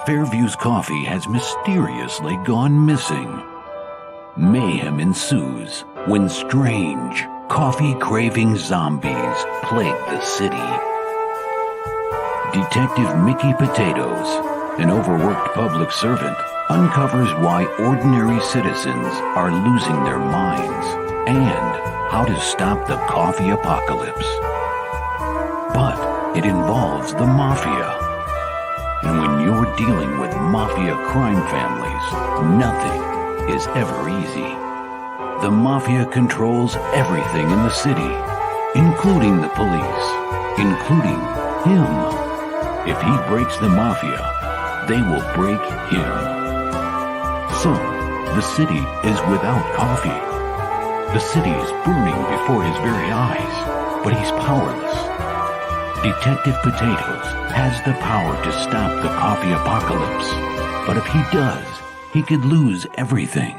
Fairview's coffee has mysteriously gone missing. Mayhem ensues when strange, coffee-craving zombies plague the city. Detective Mickey Potatoes, an overworked public servant, uncovers why ordinary citizens are losing their minds and how to stop the coffee apocalypse. But it involves the mafia. And when you're dealing with mafia crime families, nothing is ever easy. The mafia controls everything in the city, including the police, including him. If he breaks the mafia, they will break him. So, the city is without coffee. The city is burning before his very eyes, but he's powerless. Detective Potatoes has the power to stop the coffee apocalypse, but if he does, he could lose everything.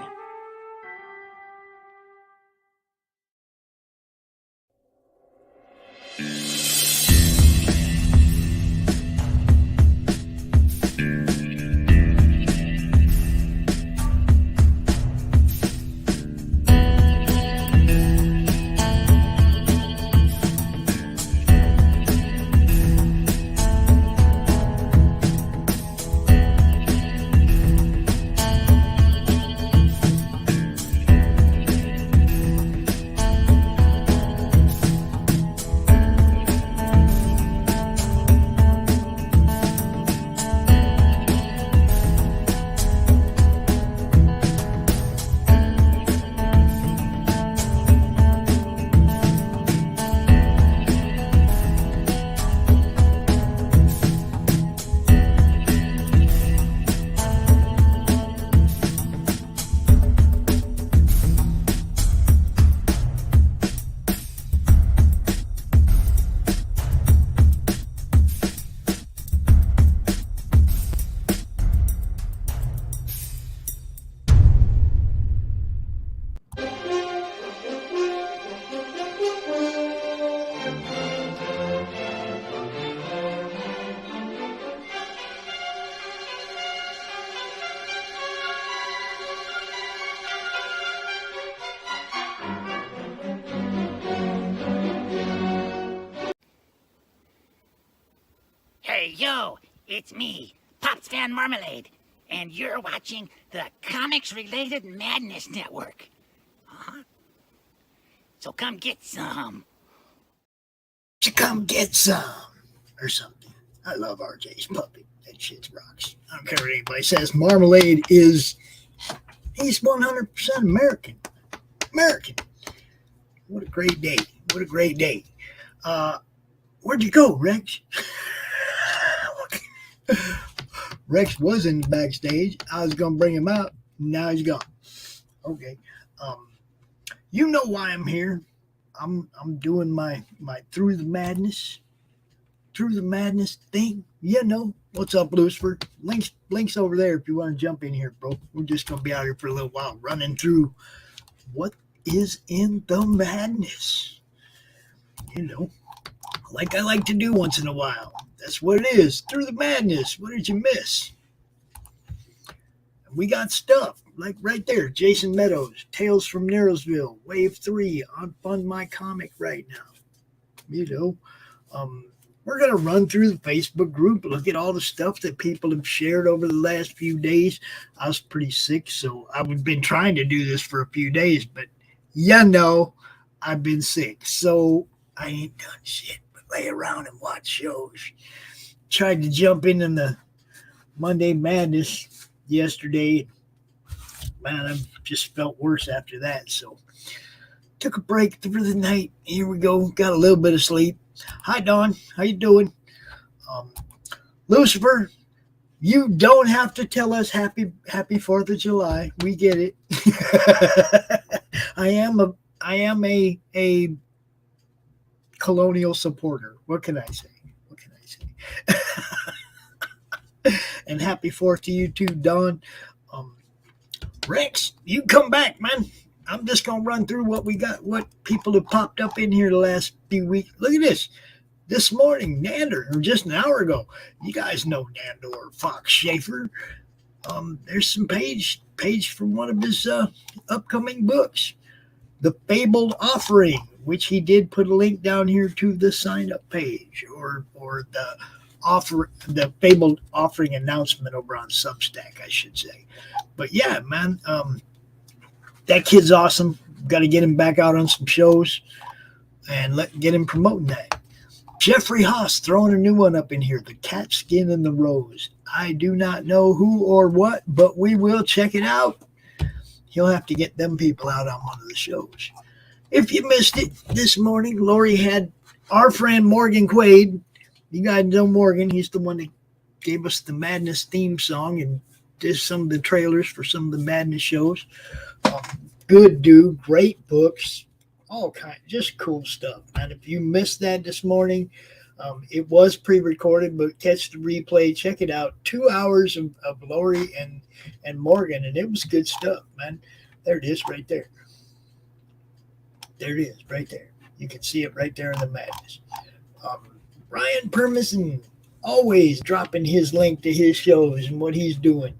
Hey, yo, it's me, Pops Van Marmalade, and you're watching the Comics-Related Madness Network. So come get some. Come get some, or something. I love RJ's puppy. That shit rocks. I don't care what anybody says. Marmalade he's 100% American. American. What a great day. What a great day. Where'd you go, Rex? Rex was in the backstage. I was going to bring him out. Now he's gone. Okay. You know why I'm here. I'm doing my Through the Madness thing. You know. What's up, Lucifer? Links over there if you want to jump in here, bro. We're just going to be out here for a little while running through what is in the madness. You know, like I like to do once in a while. That's what it is. Through the Madness. What did you miss? We got stuff like right there. Jason Meadows, Tales from Narrowsville, Wave 3 on Fund My Comic right now. You know, we're going to run through the Facebook group, look at all the stuff that people have shared over the last few days. I was pretty sick, so I've been trying to do this for a few days, but you know, I've been sick, so I ain't done shit but lay around and watch shows. Tried to jump in the Monday Madness yesterday. Man, I just felt worse after that, so took a break for the night. Here we go. Got a little bit of sleep. Hi, Dawn. How you doing? Lucifer, you don't have to tell us happy 4th of July. We get it. I am a colonial supporter. What can I say? And happy 4th to you too, Dawn. Rex, you come back, man. I'm just going to run through what we got, what people have popped up in here the last few weeks. Look at this. this morning, Nander, or just an hour ago. You guys know Nandor Fox Schaefer. There's some page from one of his upcoming books, The Fabled Offering, which he did put a link down here to the sign-up page, or the Fabled Offering announcement over on Substack, I should say. But yeah, man, that kid's awesome. Got to get him back out on some shows and get him promoting that. Jeffrey Haas throwing a new one up in here, The Cat Skin and the Rose. I do not know who or what, but we will check it out. He'll have to get them people out on one of the shows. If you missed it this morning, Laurie had our friend Morgan Quaid. You guys know Morgan. He's the one that gave us the Madness theme song and did some of the trailers for some of the Madness shows. Good dude, great books, all kinds, just cool stuff. And if you missed that this morning, it was pre-recorded, but catch the replay, check it out. 2 hours of Laurie and Morgan, and it was good stuff, man. There it is right there. There it is right there. You can see it right there in the Madness. Ryan Permison, always dropping his link to his shows and what he's doing.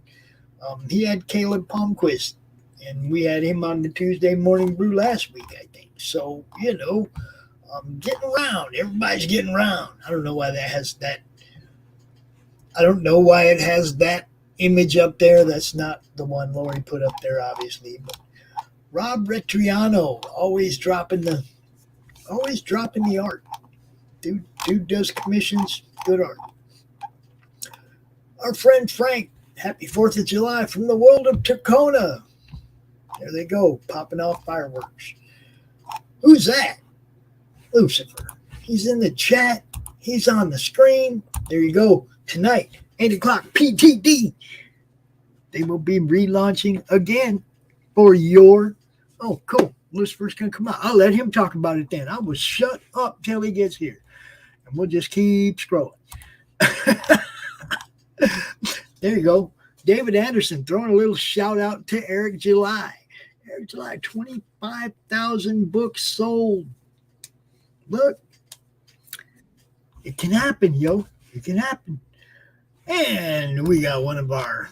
He had Caleb Palmquist, and we had him on the Tuesday Morning Brew last week, I think. So, getting around. Everybody's getting around. I don't know why that has that. I don't know why it has that image up there. That's not the one Laurie put up there, obviously. But Rob Retriano, always dropping the art. Dude does commissions, good art. Our friend Frank, happy 4th of July from the world of Tacona. There they go, popping off fireworks. Who's that? Lucifer. He's in the chat. He's on the screen. There you go. Tonight, 8 o'clock PTD. They will be relaunching again for your... Oh, cool. Lucifer's going to come out. I'll let him talk about it then. I will shut up till he gets here. And we'll just keep scrolling. There you go. David Anderson throwing a little shout out to Eric July. Eric July, 25,000 books sold. Look, it can happen, yo. It can happen. And we got one of our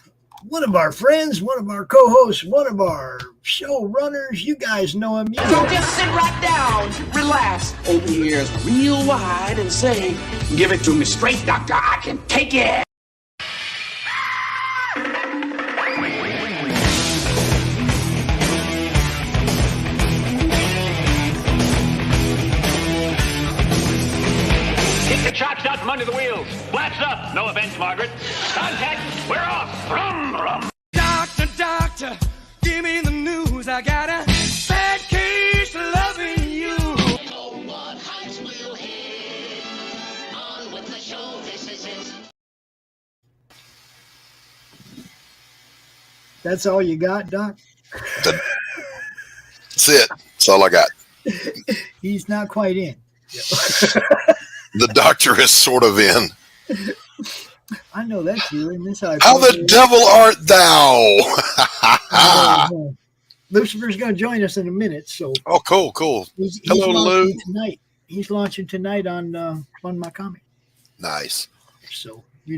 friends, one of our co-hosts, one of our show runners. You guys know him. So just sit right down, relax, open your ears real wide and say, give it to me straight, doctor, I can take it. Kick the chocks out from under the wheels. Flaps up. No offense, Margaret. Contact. We're off. Rum, rum. Doctor, give me the news. I got a bad case of loving you. Oh, what heights we'll hit. On with the show. This is it. That's all you got, Doc? That's it. That's all I got. He's not quite in. The doctor is sort of in. I know that's you. And this How the devil art thou? Lucifer's going to join us in a minute. So. Oh, cool. He's Hello, Lou. Tonight. He's launching tonight on My Comic. Nice. So, we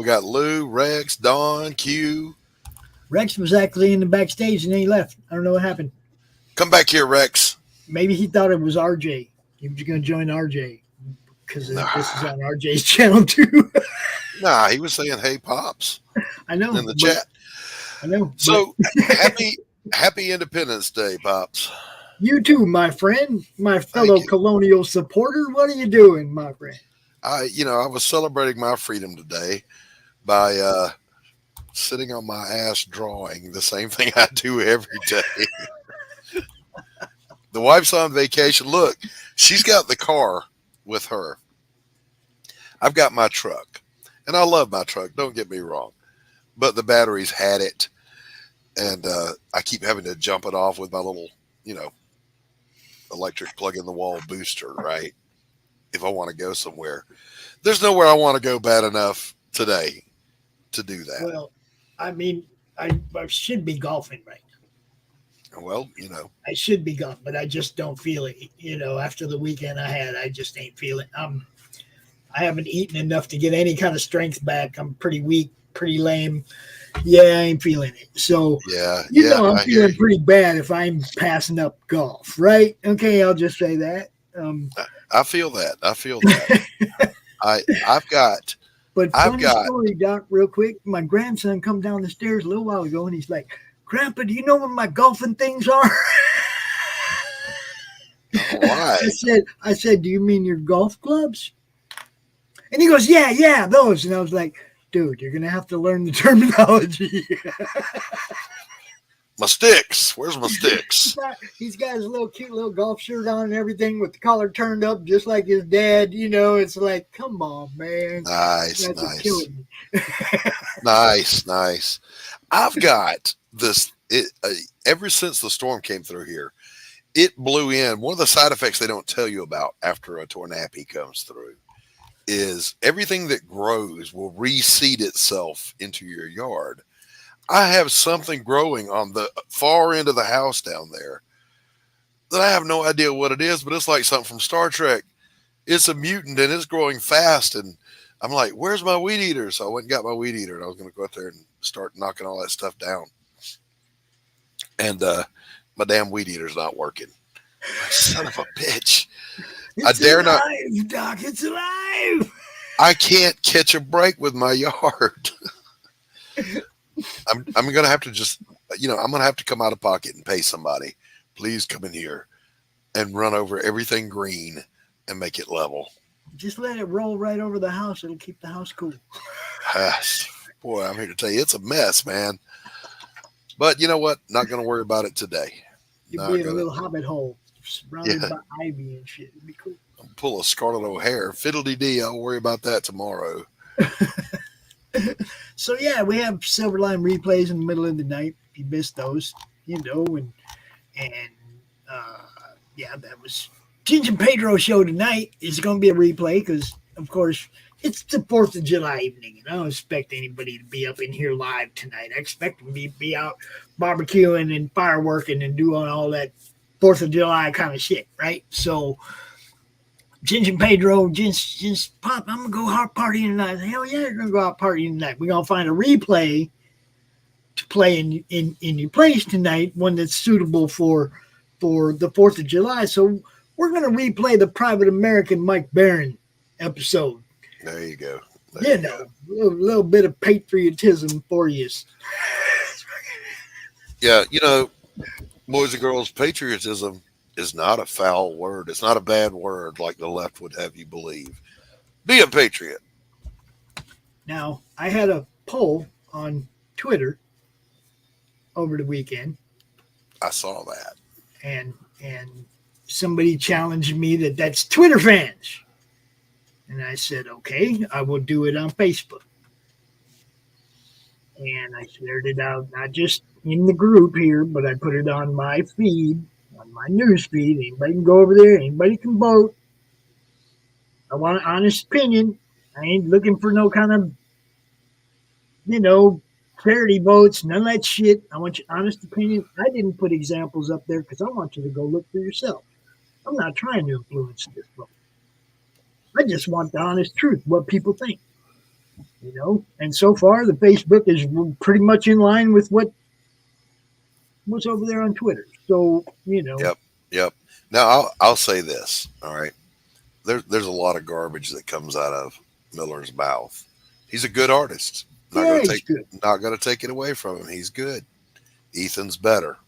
got Lou, Rex, Don, Q. Rex was actually in the backstage and then he left. I don't know what happened. Come back here, Rex. Maybe he thought it was RJ. He was going to join RJ because this is on RJ's channel too. Nah, he was saying, "Hey, pops." I know in the chat. I know. So happy Independence Day, pops. You too, my friend, my fellow colonial supporter. What are you doing, my friend? I was celebrating my freedom today by sitting on my ass drawing the same thing I do every day. The wife's on vacation. Look, she's got the car with her. I've got my truck, and I love my truck. Don't get me wrong, but the batteries had it, and I keep having to jump it off with my little, electric plug-in-the-wall booster, right? If I want to go somewhere. There's nowhere I want to go bad enough today to do that. Well, I mean, I should be golfing right now. Well, I should be golfing, but I just don't feel it. After the weekend I had, I just ain't feeling. I haven't eaten enough to get any kind of strength back. I'm pretty weak, pretty lame. Yeah, I ain't feeling it. So, I'm feeling pretty bad if I'm passing up golf, right? Okay, I'll just say that. I feel that. I've got. But funny story, Doc, real quick. My grandson come down the stairs a little while ago, and he's like, "Grandpa, do you know where my golfing things are?" Why? I said, "Do you mean your golf clubs?" And he goes, "Yeah, those." And I was like, "Dude, you're gonna have to learn the terminology." My sticks. Where's my sticks? He's got his cute little golf shirt on and everything with the collar turned up just like his dad. It's like, come on, man. Nice. Nice. I've got this. Ever since the storm came through here, it blew in. One of the side effects they don't tell you about after a tornado comes through is everything that grows will reseed itself into your yard. I have something growing on the far end of the house down there that I have no idea what it is, but it's like something from Star Trek. It's a mutant and it's growing fast. And I'm like, where's my weed eater? So I went and got my weed eater and I was going to go out there and start knocking all that stuff down. And my damn weed eater's not working. Son of a bitch. It's alive, Doc. It's alive. I can't catch a break with my yard. I'm going to have to just, I'm going to have to come out of pocket and pay somebody. Please come in here and run over everything green and make it level. Just let it roll right over the house. It'll keep the house cool. Boy, I'm here to tell you, it's a mess, man. But you know what? Not going to worry about it today. You'll be in a little hobbit hole surrounded by ivy and shit. It'd be cool. I'll pull a Scarlett O'Hare. Fiddle-dee-dee. I'll worry about that tomorrow. So yeah, we have Silverline replays in the middle of the night. If you missed those, that was Ginge and Pedro show tonight. Is going to be a replay because, of course, it's the 4th of July evening, and I don't expect anybody to be up in here live tonight. I expect them to be out barbecuing and fireworking and doing all that 4th of July kind of shit, right? So Ginge and Pedro, Ginge, Pop, I'm going to go out partying tonight. Hell yeah, you're going to go out partying tonight. We're going to find a replay to play in your place tonight, one that's suitable for the 4th of July. So we're going to replay the Private American Mike Barron episode. There you go. A little bit of patriotism for you. Yeah, boys and girls, patriotism is not a foul word. It's not a bad word like the left would have you believe. Be a patriot. Now, I had a poll on Twitter over the weekend. I saw that. And somebody challenged me that's Twitter fans. And I said, okay, I will do it on Facebook. And I shared it out, not just in the group here, but I put it on my feed, on my news feed. Anybody can go over there. Anybody can vote. I want an honest opinion. I ain't looking for no kind of, charity votes, none of that shit. I want your honest opinion. I didn't put examples up there because I want you to go look for yourself. I'm not trying to influence this vote. I just want the honest truth, what people think. And so far the Facebook is pretty much in line with what's over there on Twitter. So, Yep. Now I'll say this. All right. There's a lot of garbage that comes out of Miller's mouth. He's a good artist. Not going to take it away from him. He's good. Ethan's better.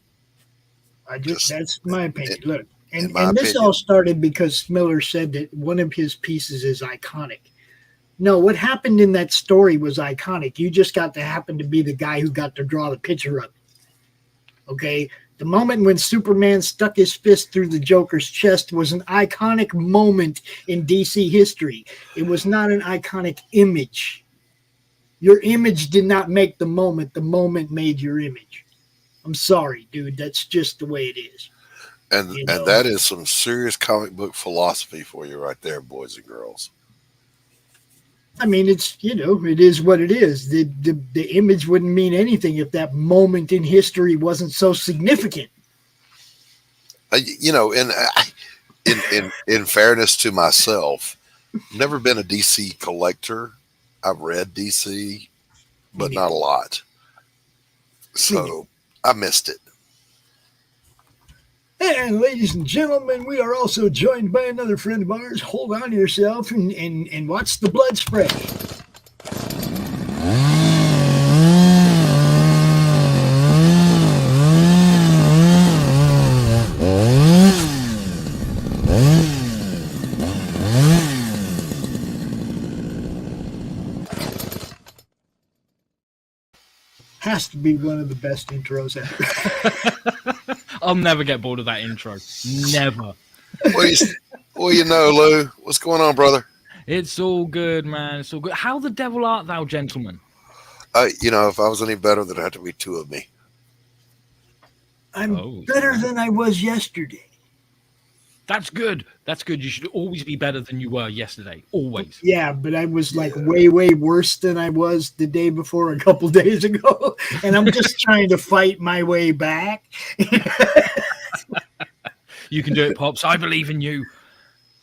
That's my opinion. Look, and this all started because Miller said that one of his pieces is iconic. No, what happened in that story was iconic. You just got to happen to be the guy who got to draw the picture of it. Okay? The moment when Superman stuck his fist through the Joker's chest was an iconic moment in DC history. It was not an iconic image. Your image did not make the moment. The moment made your image. I'm sorry, dude. That's just the way it is. And that is some serious comic book philosophy for you right there, boys and girls. I mean, it's, it is what it is. The image wouldn't mean anything if that moment in history wasn't so significant. In fairness to myself, Never been a DC collector. I've read DC, but not a lot. So I missed it. And ladies and gentlemen, we are also joined by another friend of ours. Hold on to yourself and watch the blood spray. Has to be one of the best intros ever. I'll never get bored of that intro. Never. Well, you know, Lou, what's going on, brother? It's all good, man. It's all good. How the devil art thou, gentleman? You know, if I was any better, there'd have to be two of me. I'm better than I was yesterday. That's good. That's good. You should always be better than you were yesterday. Always. Yeah, but I was like way, way worse than I was the day before a couple days ago. And I'm just trying to fight my way back. You can do it, Pops. I believe in you.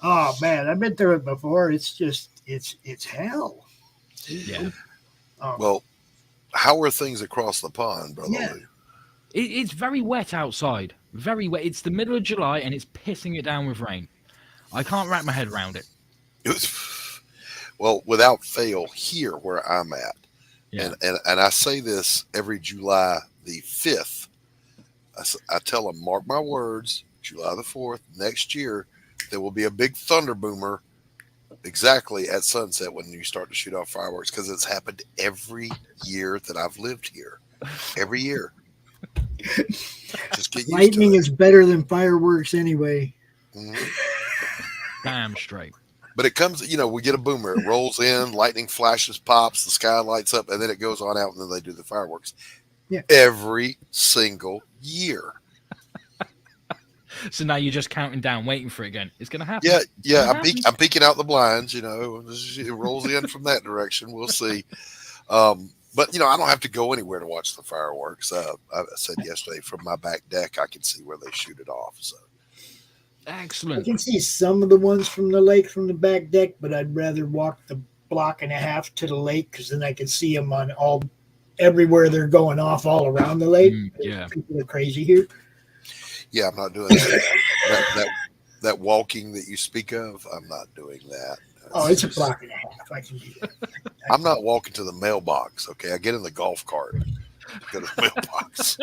Oh, man. I've been through it before. It's just, it's hell. Yeah. Well, how are things across the pond, brother? Yeah. Lou? It's very wet outside. Very wet. It's the middle of July and it's pissing it down with rain. I can't wrap my head around it. Well, without fail, here where I'm at, and I say this every July the 5th, I tell them, mark my words, July the 4th, next year, there will be a big thunder boomer exactly at sunset when you start to shoot off fireworks, because it's happened every year that I've lived here. Every year. Just get used Lightning to it. is better than fireworks anyway. Damn straight. But it comes, you know, we get a boomer. It rolls in, lightning flashes, pops, the sky lights up, and then it goes on out, and then they do the fireworks. Yeah. Every single year. So now you're just counting down, waiting for it again. It's going to happen. Yeah. I'm peeking out the blinds, you know. It rolls in from that direction. We'll see. But, you know, I don't have to go anywhere to watch the fireworks. I said yesterday, from my back deck, I can see where they shoot it off. So Excellent. I can see some of the ones from the lake from the back deck, but I'd rather walk the block and a half to the lake, because then I can see them on everywhere they're going off all around the lake. Yeah. People are crazy here. Yeah, I'm not doing that. that walking that you speak of, I'm not doing that. Oh, it's a block and a half. I can do that. I'm not walking to the mailbox, okay? I get in the golf cart, go to the mailbox.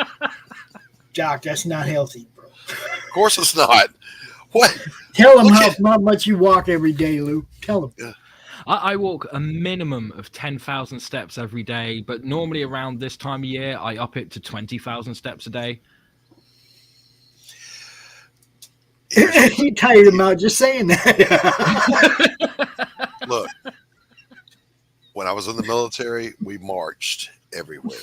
Doc, that's not healthy, bro. Of course it's not. What? Tell them how much you walk every day, Lou. Tell them. Yeah. I walk a minimum of 10,000 steps every day, but normally around this time of year, I up it to 20,000 steps a day. You tired him out just saying that. Look, when I was in the military, we marched everywhere.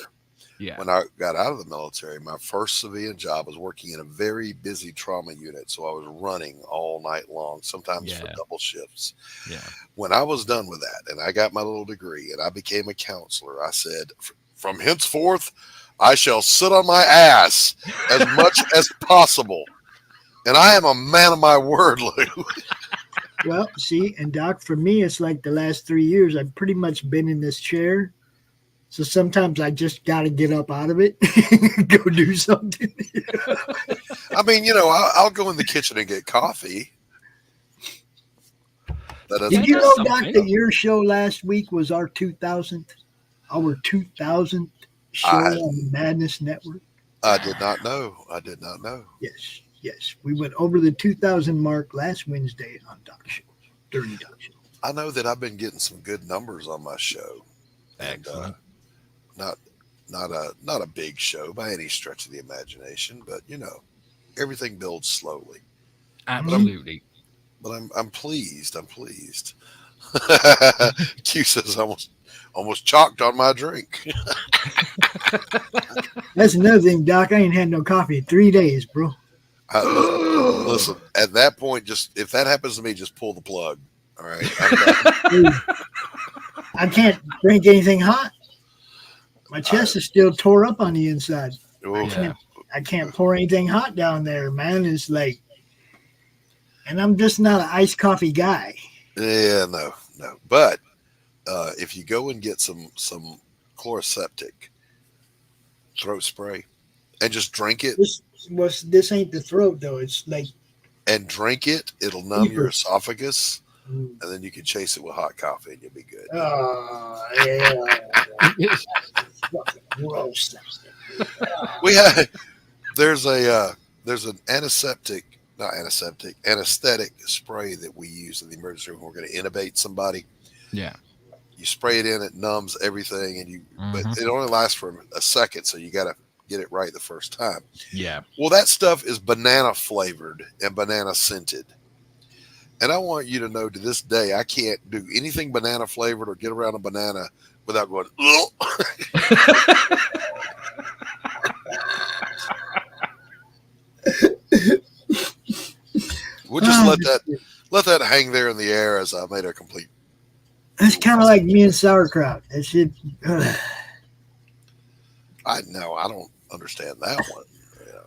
Yeah. When I got out of the military, my first civilian job was working in a very busy trauma unit. So I was running all night long, sometimes for double shifts. Yeah. When I was done with that and I got my little degree and I became a counselor, I said, from henceforth, I shall sit on my ass as much as possible. And I am a man of my word, Lou. Well, see, and Doc, for me, it's like the last 3 years, I've pretty much been in this chair. So sometimes I just got to get up out of it, go do something. I mean, you know, I'll go in the kitchen and get coffee. Did you know, Doc, that your show last week was our 2000th show on the Madness Network? I did not know. Yes. We went over the 2000 mark last Wednesday on Doc Show, during Doc Show. I know that I've been getting some good numbers on my show. Excellent. And, not a big show by any stretch of the imagination, but you know, everything builds slowly. Absolutely. But I'm pleased. Q says almost chalked on my drink. That's another thing, Doc. I ain't had no coffee in 3 days, bro. Listen, at that point, just if that happens to me, just pull the plug. All right. Dude, I can't drink anything hot. My chest is still tore up on the inside. I can't pour anything hot down there, man. It's like, and I'm just not an iced coffee guy. Yeah, no. But if you go and get some chloroseptic throat spray and just drink it This ain't the throat though. It's like and drink it, it'll numb your deeper. esophagus, and then you can chase it with hot coffee and you'll be good. Yeah. Gross. We had there's an anesthetic spray that we use in the emergency room. We're going to intubate somebody. Yeah. You spray it in, it numbs everything, but it only lasts for a second, so you got to get it right the first time. Yeah. Well, that stuff is banana flavored and banana scented. And I want you to know to this day, I can't do anything banana flavored or get around a banana without going, we'll just let that hang there in the air as I made a complete. That's kind of like me and sauerkraut. That shit. I don't understand that one.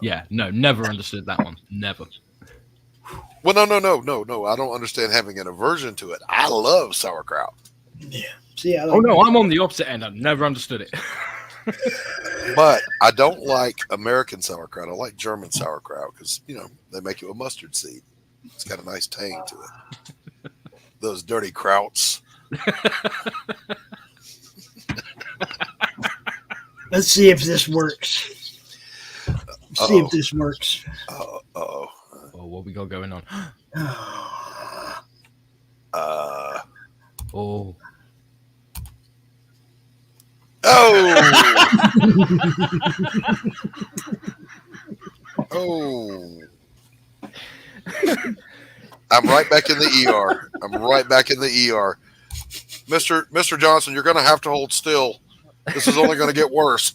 Yeah, no, never understood that one. Never. Well, no. I don't understand having an aversion to it. I love sauerkraut. Yeah. See, I like Oh no, I'm on the opposite end. I've never understood it. But I don't like American sauerkraut. I like German sauerkraut because, they make it with mustard seed. It's got a nice tang to it. Those dirty krauts. Let's see if this works. See if this works. Uh-oh. Oh, what we got going on? Oh. Oh. I'm right back in the ER. Mr. Johnson, you're going to have to hold still. This is only going to get worse.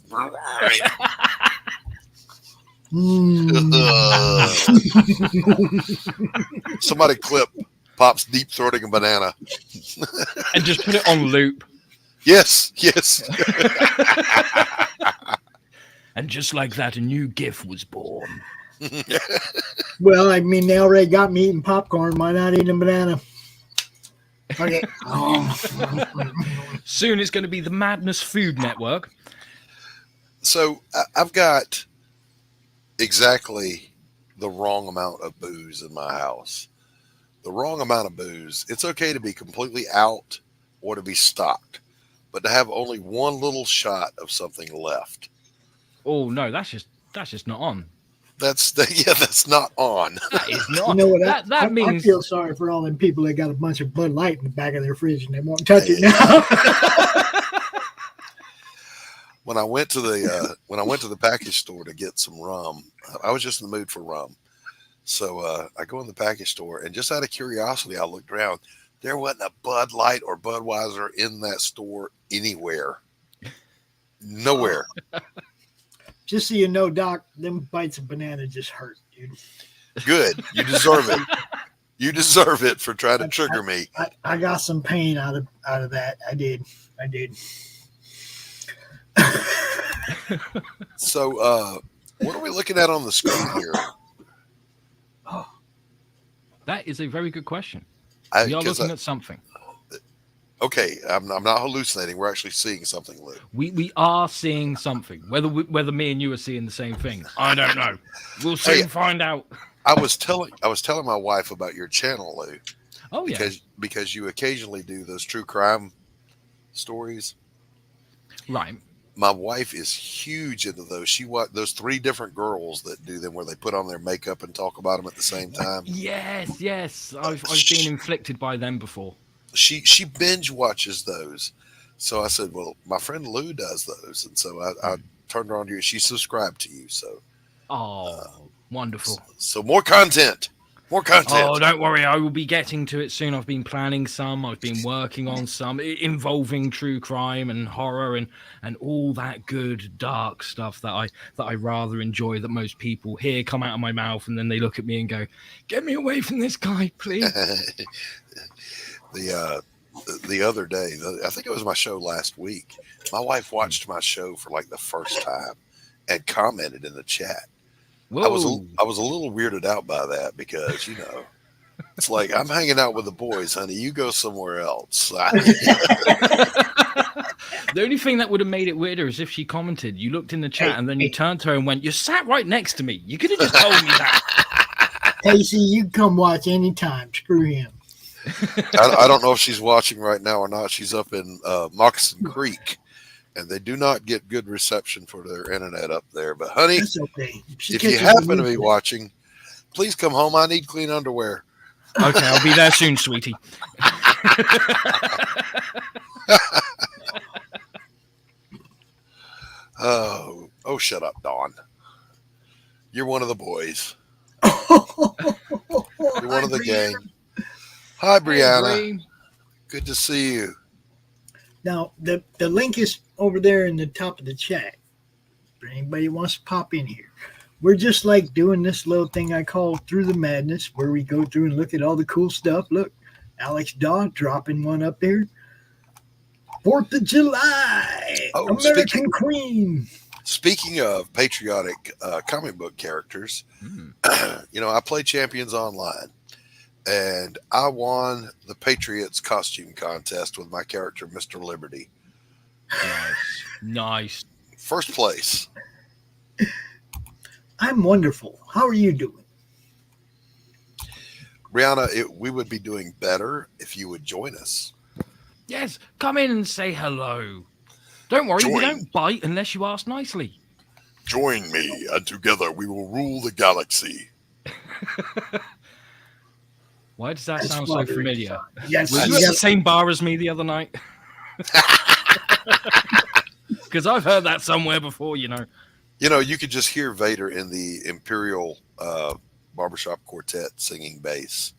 Somebody clip Pop's deep throating a banana. And just put it on loop. Yes. And just like that, a new GIF was born. Well, I mean, they already got me eating popcorn. Why not eating a banana? Okay. Soon it's going to be the Madness Food Network. So I've got exactly the wrong amount of booze in my house. The wrong amount of booze. It's okay to be completely out or to be stocked, but to have only one little shot of something left. Oh no, that's just not on. That's not on. That is not. You know what? That means I feel sorry for all them people that got a bunch of Bud Light in the back of their fridge and they won't touch it now. When I went to the package store to get some rum, I was just in the mood for rum. So I go in the package store, and just out of curiosity, I looked around. There wasn't a Bud Light or Budweiser in that store anywhere. Nowhere. Just so you know, Doc, them bites of banana just hurt, dude. Good. You deserve it. You deserve it for trying to trigger me. I got some pain out of that. I did. So, what are we looking at on the screen here? That is a very good question. We are looking at something. Okay, I'm not hallucinating. We're actually seeing something, Lou. We are seeing something. Whether me and you are seeing the same thing, I don't know. We'll soon find out. I was telling my wife about your channel, Lou. Oh yeah, because you occasionally do those true crime stories. Right. My wife is huge into those. She watched those 3 different girls that do them where they put on their makeup and talk about them at the same time. Yes. I've been inflicted by them before. She binge watches those. So I said, well, my friend Lou does those. And so I turned her on to you. She subscribed to you. So, wonderful. So more content. Oh, don't worry. I will be getting to it soon. I've been planning some. I've been working on some involving true crime and horror and all that good dark stuff that I rather enjoy, that most people hear come out of my mouth and then they look at me and go, "Get me away from this guy, please." The other day, I think it was my show last week. My wife watched my show for like the first time and commented in the chat. Whoa. I was a little weirded out by that because, It's like, I'm hanging out with the boys, honey. You go somewhere else. The only thing that would have made it weirder is if she commented, you looked in the chat, and then you turned to her and went, "You sat right next to me. You could have just told me that." Casey, you can come watch anytime. Screw him. I don't know if she's watching right now or not. She's up in Moccasin Creek, and they do not get good reception for their internet up there. But, honey, That's okay. if you happen to be watching, please come home. I need clean underwear. Okay, I'll be there soon, sweetie. Oh, shut up, Dawn. You're one of the boys. You're one of the gang. Hi, Brianna. Good to see you. Now, the link is over there in the top of the chat. For anybody who wants to pop in here. We're just like doing this little thing I call Through the Madness, where we go through and look at all the cool stuff. Look, Alex Daw dropping one up there. 4th of July, American Queen. Speaking of patriotic comic book characters, I play Champions Online, and I won the Patriots costume contest with my character, Mr. Liberty. Nice. First place. I'm wonderful. How are you doing? Brianna, we would be doing better if you would join us. Yes, come in and say hello. Don't worry, we don't bite unless you ask nicely. Join me, and together we will rule the galaxy. Why does that sound so familiar? Yes, Were you at the same bar as me the other night? Because I've heard that somewhere before, You could just hear Vader in the Imperial Barbershop Quartet singing bass.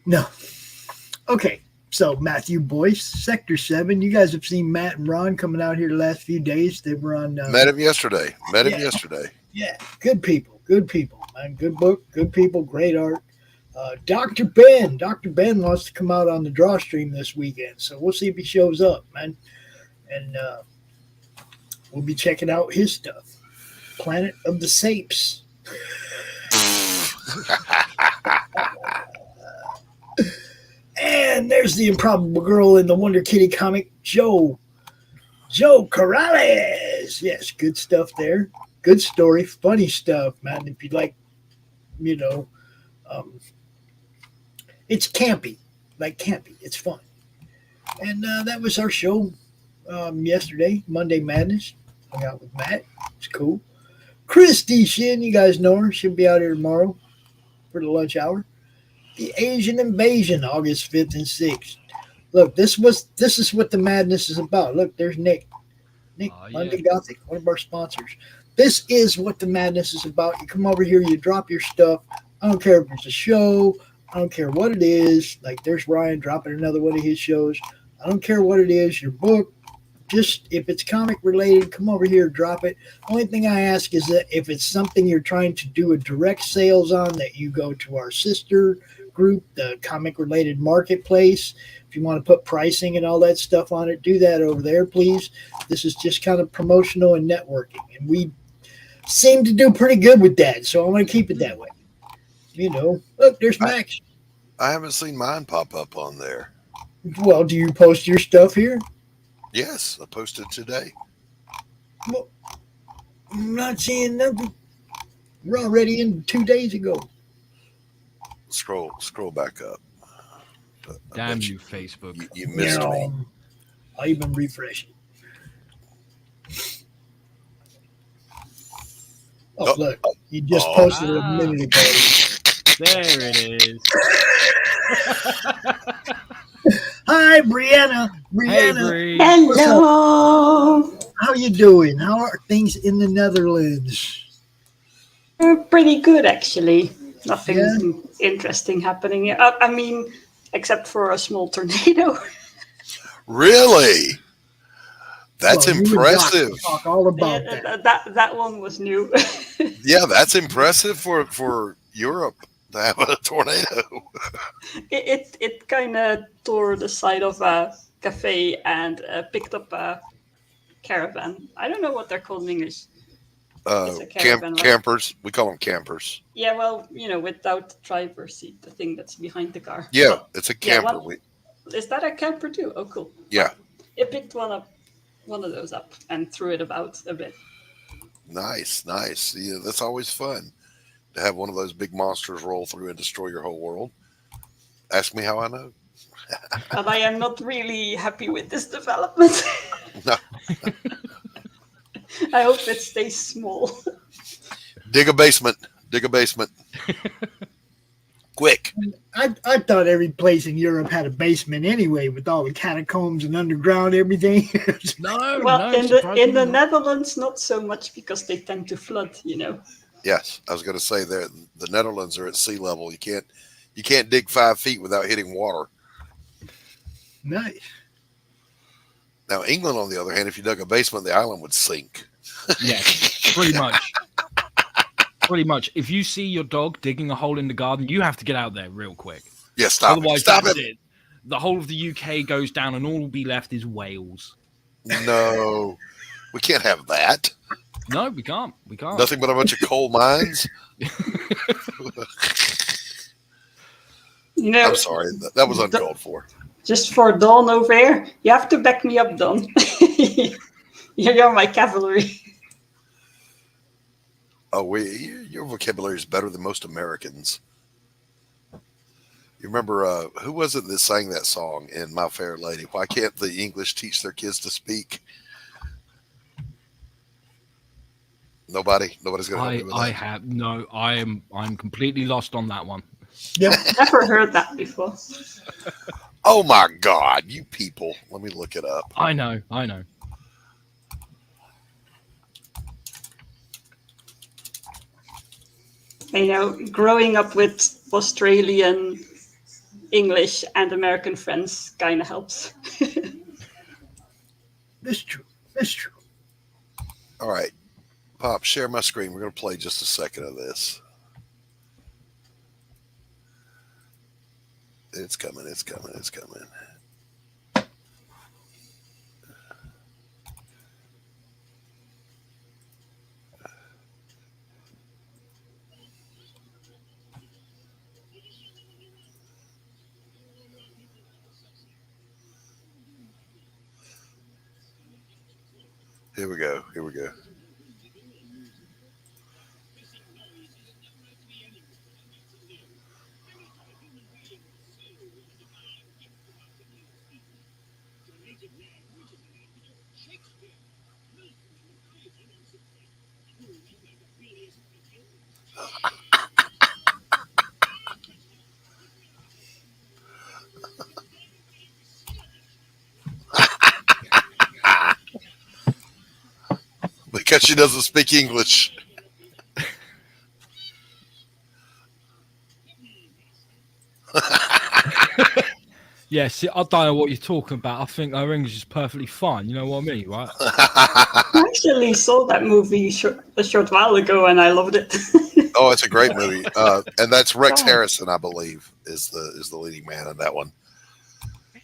No. Okay. So Matthew Boyce, Sector 7. You guys have seen Matt and Ron coming out here the last few days. They were on. Met him yesterday. Yeah. Good people. Man. Good book. Good people. Great art. Dr. Ben wants to come out on the draw stream this weekend. So we'll see if he shows up, man. And we'll be checking out his stuff. Planet of the Sapes. And there's the improbable girl in the Wonder Kitty comic, Joe Corrales. Yes, good stuff there. Good story, funny stuff, man. If you like, it's campy, It's fun. And that was our show yesterday, Monday Madness. Hung out with Matt. It's cool. Christie Shinn, you guys know her. She'll be out here tomorrow for the lunch hour. The Asian Invasion, August 5th and 6th. Look, this is what the madness is about. Look, there's Nick. Monday Gothic, one of our sponsors. This is what the madness is about. You come over here, you drop your stuff. I don't care if it's a show. I don't care what it is. Like there's Ryan dropping another one of his shows. I don't care what it is, your book. Just if it's comic related, come over here, drop it. Only thing I ask is that if it's something you're trying to do a direct sales on, that you go to our sister group, the Comic Related Marketplace. If you want to put pricing and all that stuff on it, do that over there, please. This is just kind of promotional and networking, and we seem to do pretty good with that, so I want to keep it that way. Look, there's Max. I haven't seen mine pop up on there. Well, do you post your stuff here? Yes, I posted today. Well, I'm not seeing nothing. We're already in 2 days ago. Scroll back up. Damn you, Facebook. You missed me. I'll even refresh it. Oh, look. You just posted it a minute ago. There it is. Hi, Brianna. Hey, Bree. Hello. How you doing? How are things in the Netherlands? They're pretty good, actually. Nothing interesting happening. I mean, except for a small tornado. Really? That's impressive. Talk all about that one was new. Yeah, that's impressive for Europe to have a tornado. It kind of tore the side of a cafe and picked up a caravan. I don't know what they're called in English. It's a caravan, right? Campers. We call them campers. Yeah, well, without the driver's seat, the thing that's behind the car. Yeah, But, it's a camper. is that a camper too? Oh, cool. Yeah. I picked one of those up and threw it about a bit. Nice. Yeah, that's always fun to have one of those big monsters roll through and destroy your whole world. Ask me how I know. But I am not really happy with this development. No. I hope it stays small. Dig a basement. Quick. I thought every place in Europe had a basement anyway, with all the catacombs and underground everything. Well, in the Netherlands, not so much because they tend to flood. Yes, I was going to say the Netherlands are at sea level. You can't dig 5 feet without hitting water. Nice. Now, England, on the other hand, if you dug a basement, the island would sink. Yes, pretty much. Pretty much. If you see your dog digging a hole in the garden, you have to get out there real quick. Yeah, stop it. The whole of the UK goes down and all will be left is Wales. No, we can't have that. No, we can't. Nothing but a bunch of coal mines. I'm sorry. That was uncalled for. Just for Dawn over here, you have to back me up, Dawn. You're my cavalry. Oh, your vocabulary is better than most Americans. You remember, who was it that sang that song in My Fair Lady? Why can't the English teach their kids to speak? Nobody's going to help me with that. I'm completely lost on that one. Yep. Never heard that before. Oh my God, you people. Let me look it up. I know. Growing up with Australian English and American friends kind of helps. That's true. All right. Pop, share my screen. We're going to play just a second of this. It's coming. Here we go. Because she doesn't speak English. Yeah, see, I don't know what you're talking about. I think her English is perfectly fine. You know what I mean, right? I actually saw that movie a short while ago, and I loved it. Oh, it's a great movie, and that's Rex Harrison, I believe, is the leading man in that one.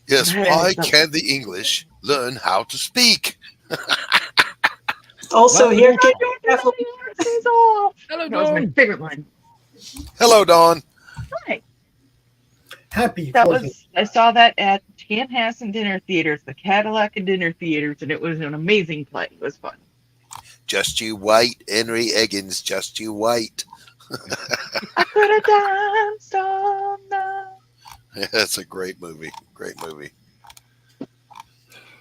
Yes, why can't the English learn how to speak? Also, here, careful. Hello, That was my Dawn. favorite one. Hello, Dawn. Hi. Happy. I saw that at Chanhassen Dinner Theaters, the Cadillac and Dinner Theaters, and it was an amazing play. It was fun. Just you wait, Henry Eggins. Just you wait. I could have danced all night. Yeah, it's a great movie.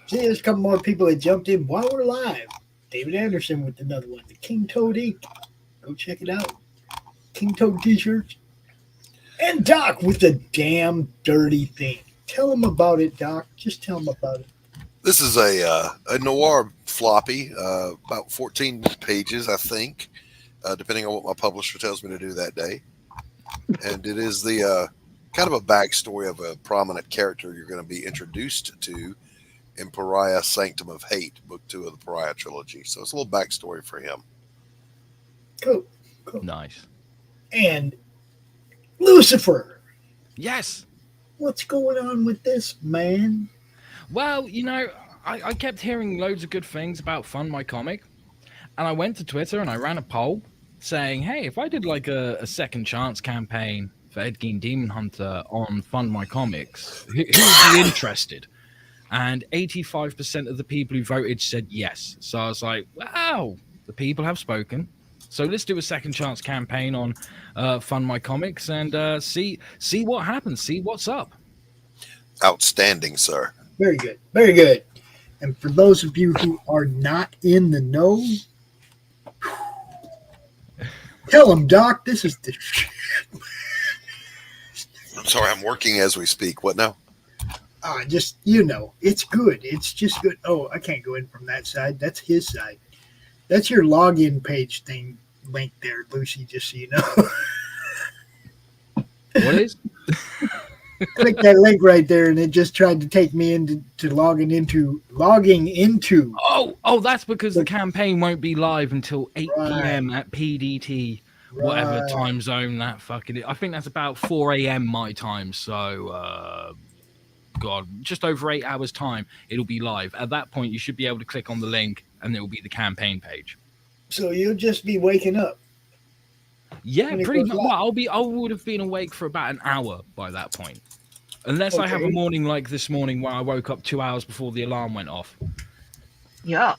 See, there's a couple more people that jumped in while we're live. David Anderson with another one. The King Toad Ink. Go check it out. King Toad t-shirts. And Doc with the damn dirty thing. Tell them about it, Doc. Just tell them about it. This is a noir floppy, about 14 pages, I think, depending on what my publisher tells me to do that day. And it is the kind of a backstory of a prominent character you're going to be introduced to in Pariah Sanctum of Hate, book 2 of the Pariah trilogy. So it's a little backstory for him. Cool. Nice. And Lucifer. Yes. What's going on with this, man? Well, I kept hearing loads of good things about Fund My Comic. And I went to Twitter and I ran a poll saying, hey, if I did like a second chance campaign for Ed Gein Demon Hunter on Fund My Comics, who would be interested? And 85% of the people who voted said yes. So I was like, wow, the people have spoken. So let's do a second chance campaign on Fund My Comics and see what happens, see what's up. Outstanding, sir. Very good. Very good. And for those of you who are not in the know, tell them, Doc, this is the... I'm sorry, I'm working as we speak. What now? Just, you know, it's good. It's just good. Oh, I can't go in from that side. That's his side. That's your login page thing link there, Lucy, just so you know. What is? Click that link right there, and it just tried to take me into logging into. Oh, that's because the campaign won't be live until 8 p.m. at PDT, whatever time zone that fucking is. I think that's about 4 a.m. my time. So, God, just over 8 hours time, it'll be live. At that point, you should be able to click on the link, and it will be the campaign page. So you'll just be waking up. Yeah, pretty much. Well, I would have been awake for about an hour by that point. Unless I have a morning like this morning where I woke up 2 hours before the alarm went off. Yuck.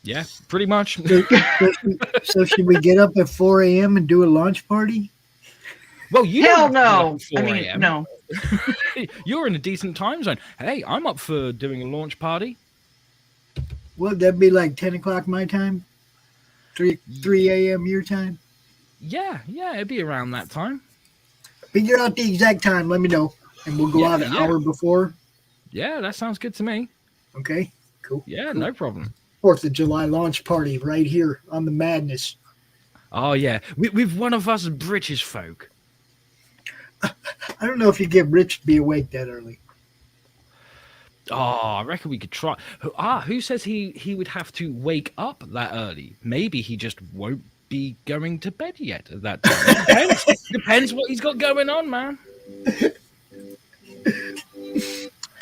Yeah, pretty much. So should we get up at 4 a.m. and do a launch party? Well, you Hell don't no. I mean, no. You're in a decent time zone. Hey, I'm up for doing a launch party. Well, that'd be like 10 o'clock my time? 3 a.m. your time? Yeah, it'd be around that time. Figure out the exact time, let me know. And we'll go out an hour before. Yeah, that sounds good to me. Okay, cool. Yeah, no problem. 4th of July launch party right here on the Madness. Oh, yeah. With one of us British folk. I don't know if you get Rich to be awake that early. Oh, I reckon we could try. Who says he would have to wake up that early? Maybe he just won't be going to bed yet at that time. Depends what he's got going on, man.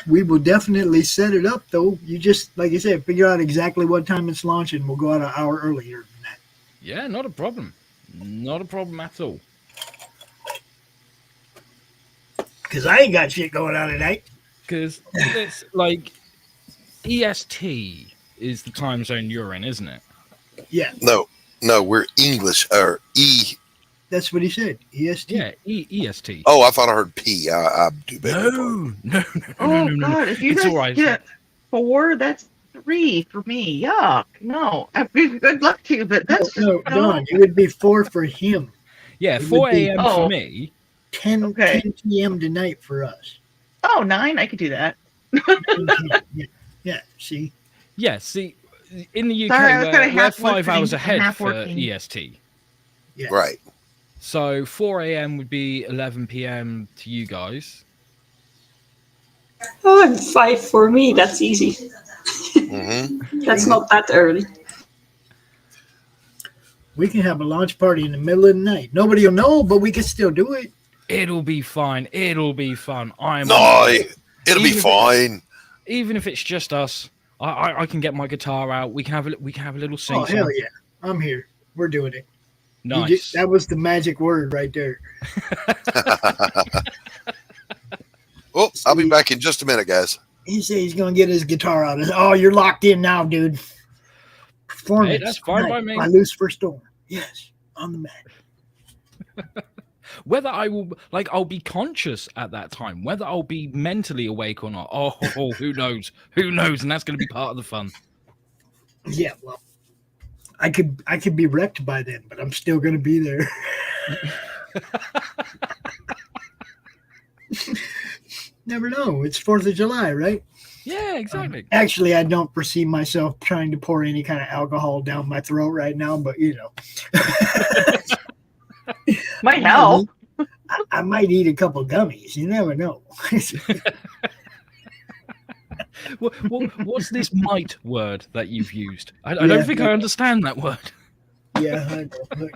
We will definitely set it up, though. You just, like I said, figure out exactly what time it's launching. We'll go out an hour earlier than that. Yeah, not a problem. Not a problem at all. Because I ain't got shit going on tonight. Because it's like EST is the time zone you're in, isn't it? Yeah. No, we're English or E. That's what he said. EST. Yeah, EST. Oh, I thought I heard P. I do better. No. Oh, God. If you it's guys all right. get 4, that's 3 for me. Yuck. No. Good luck to you, but that's no, Don, it would be 4 for him. Yeah, It 4 would be- a.m. for me. 10 p.m. tonight for us. Oh, 9. I could do that. Yeah, see? Yeah, see, in the UK, Sorry, I was kinda we're half 5 hours listening, ahead half for working. EST. Yeah. Right. So 4 a.m. would be 11 p.m. to you guys. Oh, and 5 for me. That's easy. Mm-hmm. That's not that early. We can have a launch party in the middle of the night. Nobody will know, but we can still do it. It'll be fine. It'll be fun. It'll be fine. Even if it's just us, I can get my guitar out. We can have a little sing. Oh, hell yeah. I'm here. We're doing it. Nice. That was the magic word right there. Well, I'll be back in just a minute, guys. He said he's going to get his guitar out. Oh, you're locked in now, dude. Performance. Hey, that's fine by me. By Lucifer Storm. Yes, on the mat. Whether I'll be conscious at that time, whether I'll be mentally awake or not. Oh, who knows? Who knows? And that's going to be part of the fun. Yeah, well, I could be wrecked by then, but I'm still going to be there. Never know. It's 4th of July, right? Yeah, exactly. Actually, I don't perceive myself trying to pour any kind of alcohol down my throat right now, but you know. Might help. I might eat a couple gummies. You never know. What's this might word that you've used? I don't think I understand that word. Yeah, I know.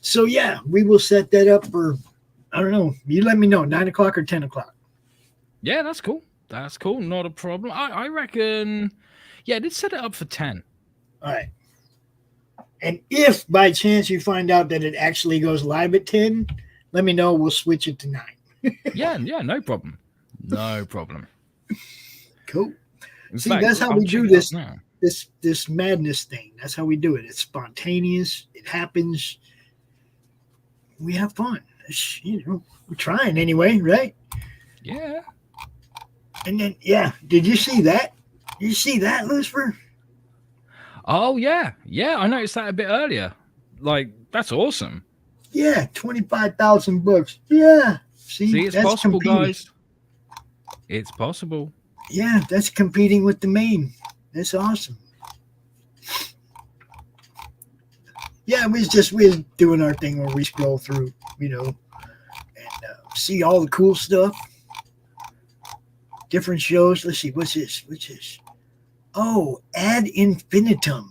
So, yeah, we will set that up for, I don't know. You let me know, 9 o'clock or 10 o'clock. Yeah, that's cool. That's cool. Not a problem. I reckon. Yeah, I did set it up for 10. All right. And if by chance you find out that it actually goes live at 10, let me know. We'll switch it to 9. Yeah, no problem. No problem. Cool. In See, fact, that's how I'll we check do it this. out now. This madness thing. That's how we do it. It's spontaneous. It happens. We have fun. We're trying anyway, right? Yeah. And then, did you see that? Did you see that, Lucifer? Oh, yeah. Yeah, I noticed that a bit earlier. Like, that's awesome. Yeah, 25,000 books. Yeah. See, it's that's possible, competing. guys. It's possible. Yeah, that's competing with the main. That's awesome. Yeah, we're doing our thing where we scroll through, and see all the cool stuff. Different shows. Let's see, what's this? Oh, Ad Infinitum.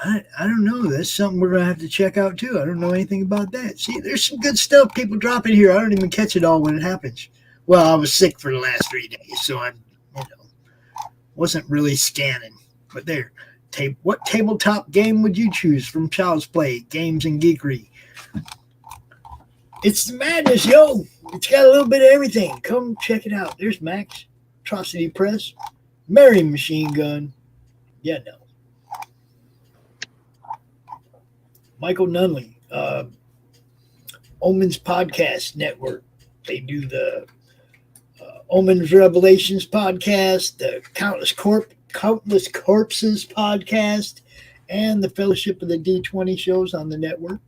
I don't know. That's something we're going to have to check out, too. I don't know anything about that. See, there's some good stuff people drop in here. I don't even catch it all when it happens. Well, I was sick for the last 3 days, so I wasn't really scanning. But there. What tabletop game would you choose from Child's Play, Games and Geekery? It's the madness, yo. It's got a little bit of everything. Come check it out. There's Max, Atrocity Press, Mary Machine Gun. Yeah, no. Michael Nunneley, Omens Podcast Network. They do the Omens Revelations podcast, the Countless Corpses podcast, and the Fellowship of the D20 shows on the network.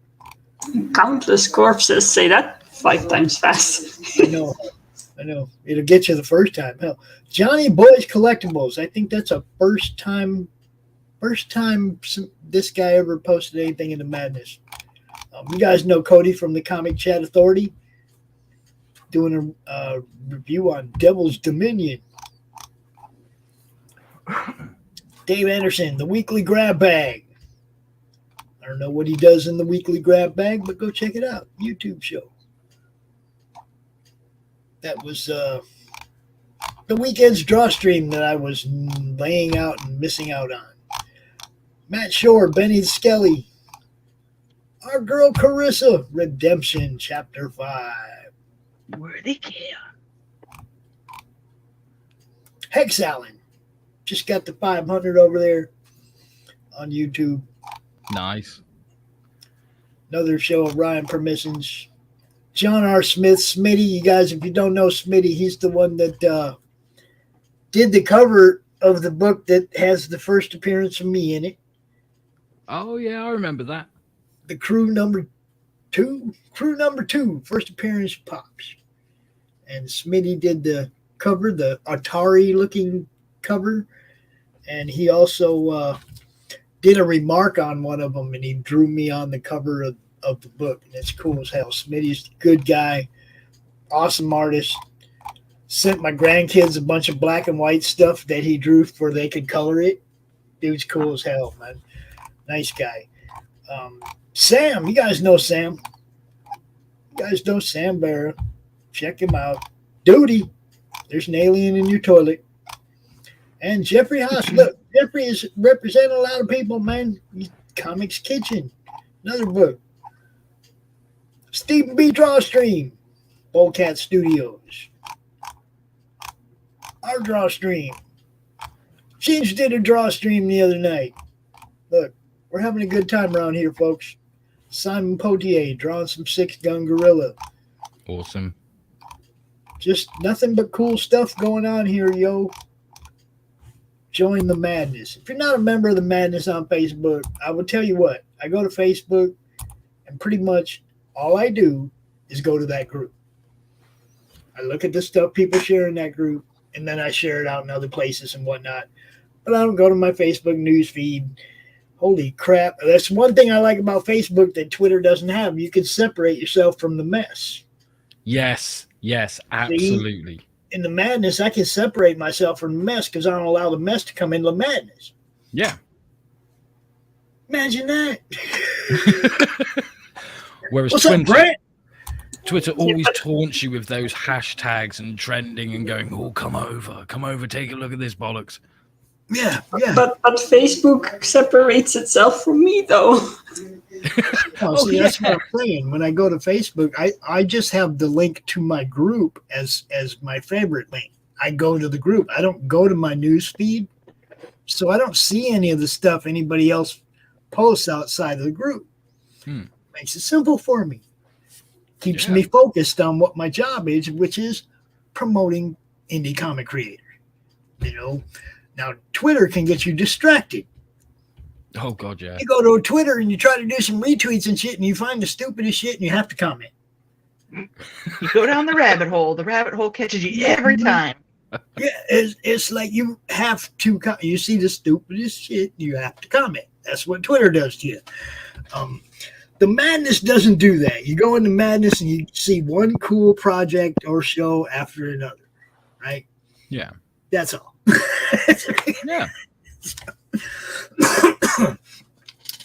Countless Corpses. Say that 5 times fast. I know. It'll get you the first time. Hell, Johnny Boy's Collectibles. I think that's a first time this guy ever posted anything in the madness. You guys know Cody from the Comic Chat Authority doing a review on Devil's Dominion. Dave Anderson, the Weekly Grab Bag. I don't know what he does in the Weekly Grab Bag, but go check it out. YouTube show. That was the weekend's draw stream that I was laying out and missing out on. Matt Shore, Benny Skelly. Our girl Carissa, Redemption, Chapter 5. Worthy care. Hex Allen. Just got the 500 over there on YouTube. Nice. Another show of Ryan Permissions. John R. Smith, Smitty. You guys, if you don't know Smitty, he's the one that did the cover of the book that has the first appearance of me in it. Oh, yeah, I remember that. The crew number two, first appearance of Pops. And Smitty did the cover, the Atari-looking cover. And he also did a remark on one of them, and he drew me on the cover of the book. And it's cool as hell. Smitty's a good guy, awesome artist. Sent my grandkids a bunch of black and white stuff that he drew for they could color it. Dude's cool as hell, man. Nice guy. Sam, you guys know Sam. You guys know Sam Barra. Check him out. Duty, there's an alien in your toilet. And Jeffrey Haas. Look, Jeffrey is representing a lot of people, man. Comics Kitchen, another book. Stephen B. Drawstream, Boldcat Studios. Our draw stream. Ginge did a draw stream the other night. Look, we're having a good time around here, folks. Simon Potier drawing some 6-gun gorilla. Awesome. Just nothing but cool stuff going on here, yo. Join the madness. If you're not a member of the madness on Facebook, I will tell you what. I go to Facebook, and pretty much all I do is go to that group. I look at the stuff people share in that group, and then I share it out in other places and whatnot. But I don't go to my Facebook news feed. Holy crap. That's one thing I like about Facebook that Twitter doesn't have. You can separate yourself from the mess. Yes, absolutely. See, in the madness, I can separate myself from the mess because I don't allow the mess to come into the madness. Yeah. Imagine that. Whereas What's up, Brent? Twitter always taunts you with those hashtags and trending and going, oh, come over, take a look at this bollocks. Yeah. But Facebook separates itself from me, though. That's what I'm saying. When I go to Facebook, I just have the link to my group as my favorite link. I go to the group. I don't go to my news feed, so I don't see any of the stuff anybody else posts outside of the group. Makes it simple for me. Keeps me focused on what my job is, which is promoting indie comic creators. Now Twitter can get you distracted. Oh God, yeah. You go to Twitter and you try to do some retweets and shit, and you find the stupidest shit, and you have to comment. You go down the rabbit hole. The rabbit hole catches you every time. Yeah, it's like you have to. You see the stupidest shit, you have to comment. That's what Twitter does to you. The Madness doesn't do that. You go into Madness and you see one cool project or show after another, right? Yeah. That's all. Yeah.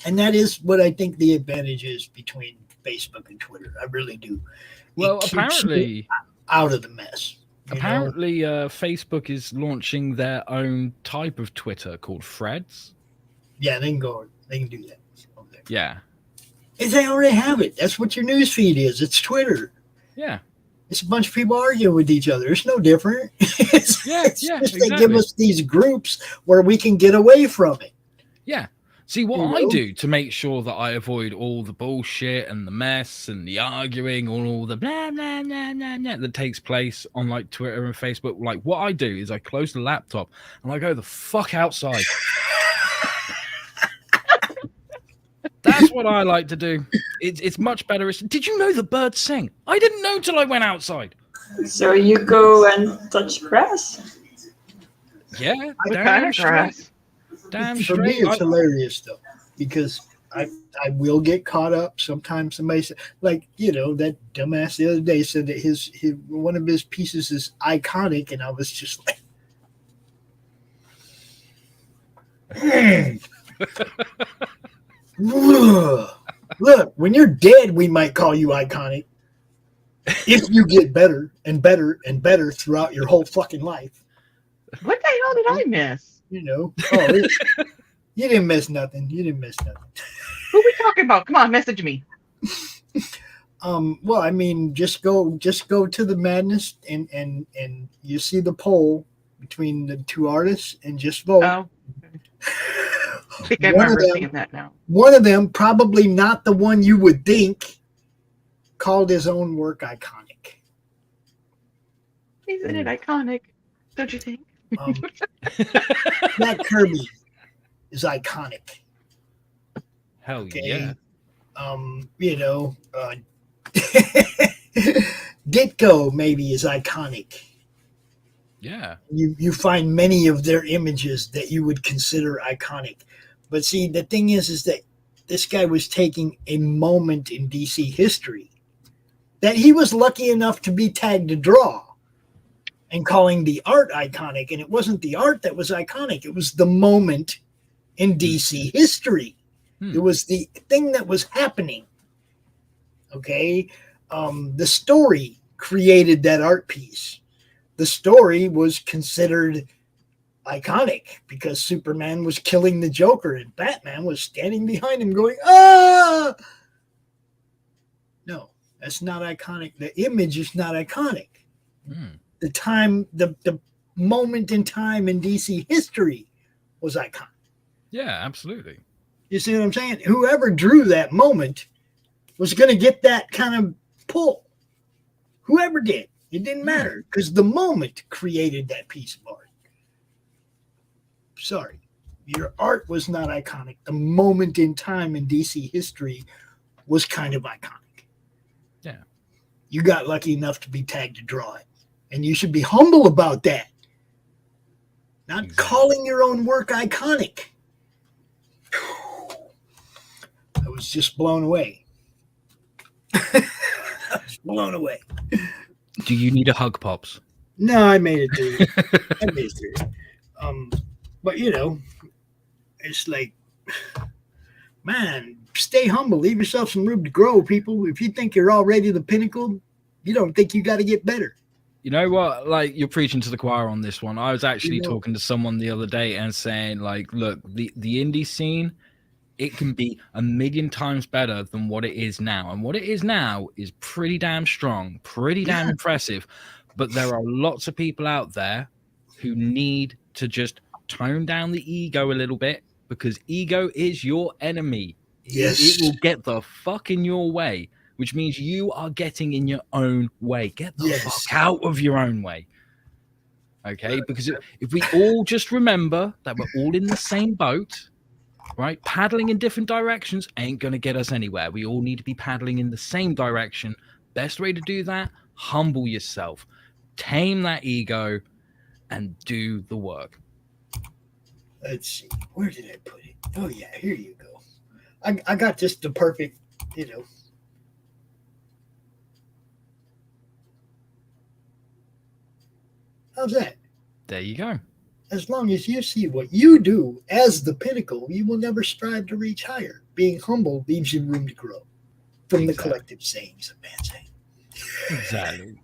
And that is what I think the advantage is between Facebook and Twitter. I really do. Well, apparently out of the mess. Apparently, Facebook is launching their own type of Twitter called Threads. Yeah, they can do that. Okay. Yeah. They already have it. That's what your news feed is. It's Twitter. Yeah. It's a bunch of people arguing with each other. It's no different. It's exactly. They give us these groups where we can get away from it. Yeah. See, what I do to make sure that I avoid all the bullshit and the mess and the arguing and all the blah, blah, blah, blah, blah that takes place on like Twitter and Facebook, like what I do is I close the laptop and I go the fuck outside. That's what I like to do. It's much better. Did you know the birds sing? I didn't know till I went outside. So you go and touch grass? Yeah, damn straight. Damn For straight. me, it's hilarious though, because I will get caught up. Sometimes somebody said, like, that dumbass the other day said that his one of his pieces is iconic, and I was just like, look, when you're dead, we might call you iconic if you get better and better and better throughout your whole fucking life. What the hell did I miss? You didn't miss nothing. You didn't miss nothing. Who we talking about? Come on, message me. Well, I mean, just go to the Madness and you see the poll between the two artists and just vote. Oh. I think I remember seeing that now. One of them, probably not the one you would think, called his own work iconic. Isn't it iconic? Don't you think? Jack Kirby is iconic. Hell yeah. Ditko maybe is iconic. Yeah. You find many of their images that you would consider iconic. But see, the thing is that this guy was taking a moment in DC history that he was lucky enough to be tagged to draw and calling the art iconic. And it wasn't the art that was iconic. It was the moment in DC history. It was the thing that was happening. Okay. The story created that art piece. The story was considered iconic because Superman was killing the Joker and Batman was standing behind him going, ah! No, that's not iconic. The image is not iconic. The time, the moment in time in DC history was iconic. Yeah, absolutely. You see what I'm saying? Whoever drew that moment was going to get that kind of pull. Whoever did. It didn't matter because the moment created that piece of art. Sorry. Your art was not iconic. The moment in time in DC history was kind of iconic. Yeah. You got lucky enough to be tagged to draw it. And you should be humble about that. Not calling your own work iconic. I was just blown away. I was blown away. Do you need a hug, Pops? No, I made it through. I made it through. But it's like, man, stay humble. Leave yourself some room to grow, people. If you think you're already the pinnacle, You don't think you got to get better. You know what? Like, you're preaching to the choir on this one. I was actually You know. talking to someone the other day and saying, like, look, the indie scene, it can be 1,000,000 times better than what it is now. And what it is now is pretty damn strong, pretty damn impressive. But there are lots of people out there who need to just tone down the ego a little bit, because ego is your enemy. Yes. It will get the fuck in your way, which means you are getting in your own way. Get the fuck out of your own way. Okay? Because if we all just remember that we're all in the same boat, right? Paddling in different directions ain't going to get us anywhere. We all need to be paddling in the same direction. Best way to do that, humble yourself, tame that ego, and do the work. Let's see. Where did I put it? Oh, yeah. Here you go. I got just the perfect, How's that? There you go. As long as you see what you do as the pinnacle, you will never strive to reach higher. Being humble leaves you room to grow. From the collective sayings of man saying. Exactly.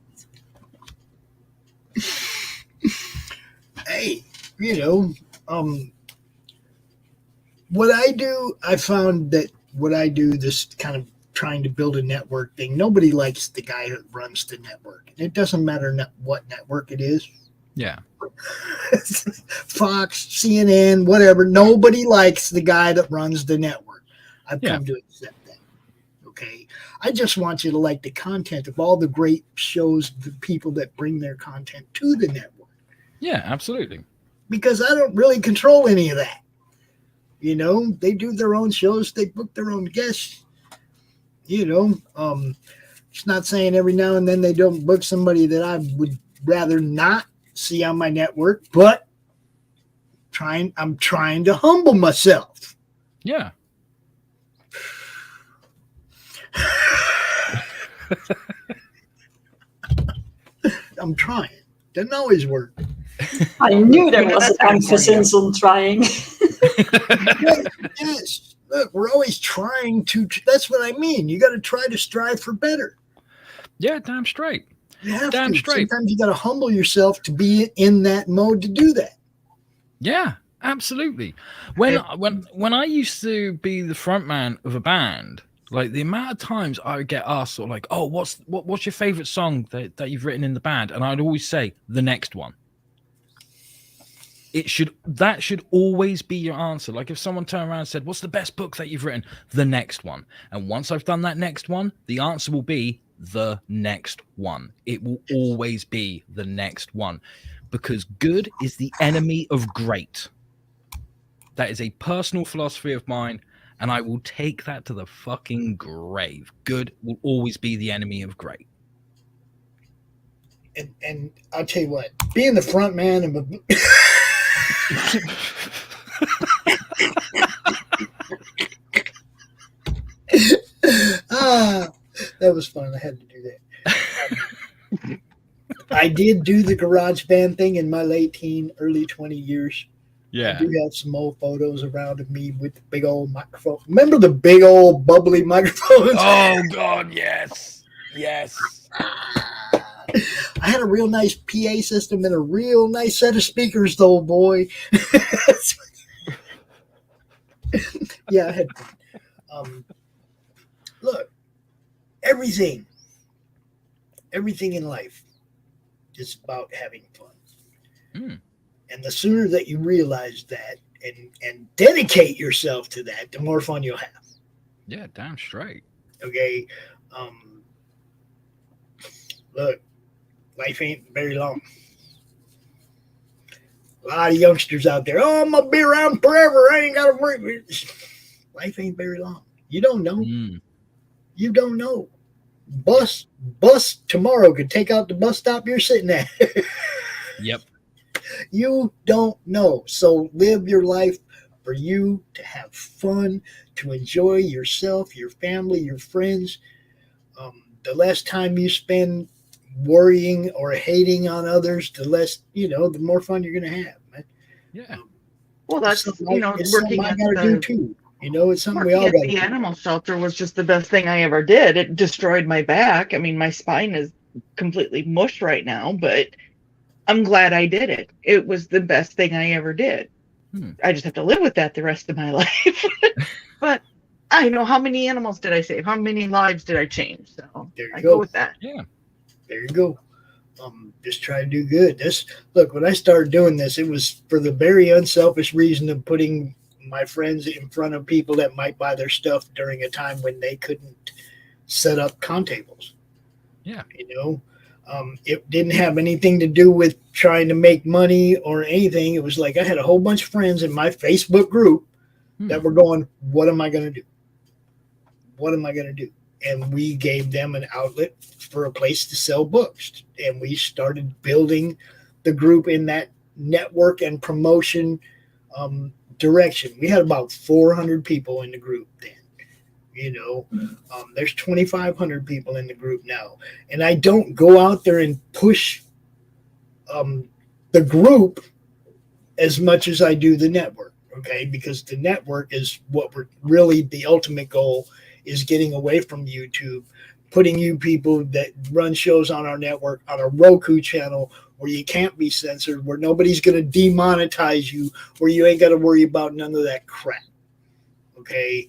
Hey, what I do, I found that what I do, this kind of trying to build a network thing, nobody likes the guy that runs the network. It doesn't matter what network it is. Yeah. Fox, CNN, whatever. Nobody likes the guy that runs the network. I've come to accept that. Okay. I just want you to like the content of all the great shows, the people that bring their content to the network. Yeah, absolutely. Because I don't really control any of that. They do their own shows. They book their own guests. It's not saying every now and then they don't book somebody that I would rather not see on my network, but I'm trying to humble myself. Yeah. I'm trying. Doesn't always work. I knew there was an emphasis on trying. Yes. Look, we're always trying to. That's what I mean. You got to try to strive for better. Yeah, damn straight. You have damn to. straight. Sometimes you got to humble yourself to be in that mode to do that. Yeah, absolutely. When I used to be the front man of a band, like the amount of times I would get asked, sort of like, "Oh, what's your favorite song that you've written in the band?" And I'd always say, "The next one." That should always be your answer. Like if someone turned around and said, "What's the best book that you've written?" The next one. And once I've done that next one, the answer will be the next one. It will always be the next one, because good is the enemy of great. That is a personal philosophy of mine, and I will take that to the fucking grave. Good will always be the enemy of great. And I'll tell you what, being the front man of a that was fun. I had to do that. I did do the garage band thing in my late teen, early 20 years. Yeah. I do have some old photos around of me with the big old microphone. Remember the big old bubbly microphones? Oh, God, yes. Yes. I had a real nice PA system and a real nice set of speakers, though, boy. Yeah, I had fun. Look, everything in life is about having fun. And the sooner that you realize that and dedicate yourself to that, the more fun you'll have. Yeah, damn straight. Okay. Look, life ain't very long. A lot of youngsters out there, "Oh, I'm going to be around forever. I ain't got to worry." Life ain't very long. You don't know. You don't know. Bus tomorrow could take out the bus stop you're sitting at. Yep. You don't know. So live your life for you to have fun, to enjoy yourself, your family, your friends. The less time you spend worrying or hating on others, the less, the more fun you're going to have, man. Yeah. Well, that's, it's working I at gotta do too. It's something we all working got at to the do. animal shelter was just the best thing I ever did. It destroyed my back. I mean, my spine is completely mush right now, but I'm glad I did it. It was the best thing I ever did. I just have to live with that the rest of my life. But I know, how many animals did I save? How many lives did I change? So I go with that. Yeah. There you go. Just try to do good. Look, when I started doing this, it was for the very unselfish reason of putting my friends in front of people that might buy their stuff during a time when they couldn't set up con tables. Yeah. It didn't have anything to do with trying to make money or anything. It was like I had a whole bunch of friends in my Facebook group that were going, what am I going to do? What am I going to do? And we gave them an outlet for a place to sell books. And we started building the group in that network and promotion direction. We had about 400 people in the group then. There's 2,500 people in the group now. And I don't go out there and push the group as much as I do the network, okay? Because the network is what we're really, the ultimate goal is getting away from YouTube, putting you people that run shows on our network on a Roku channel where you can't be censored, where nobody's going to demonetize you, where you ain't got to worry about none of that crap, okay?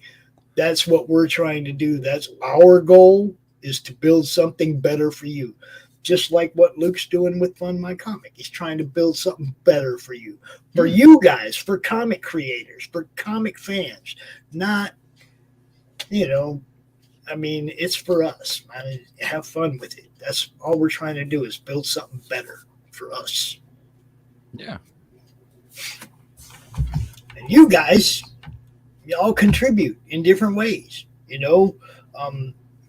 That's what we're trying to do. That's our goal, is to build something better for you. Just like what Luke's doing with Fund My Comic. He's trying to build something better for you. For you guys, for comic creators, for comic fans. Not, it's for us. Have fun with it. That's all we're trying to do, is build something better for us. Yeah. And you guys, y'all contribute in different ways.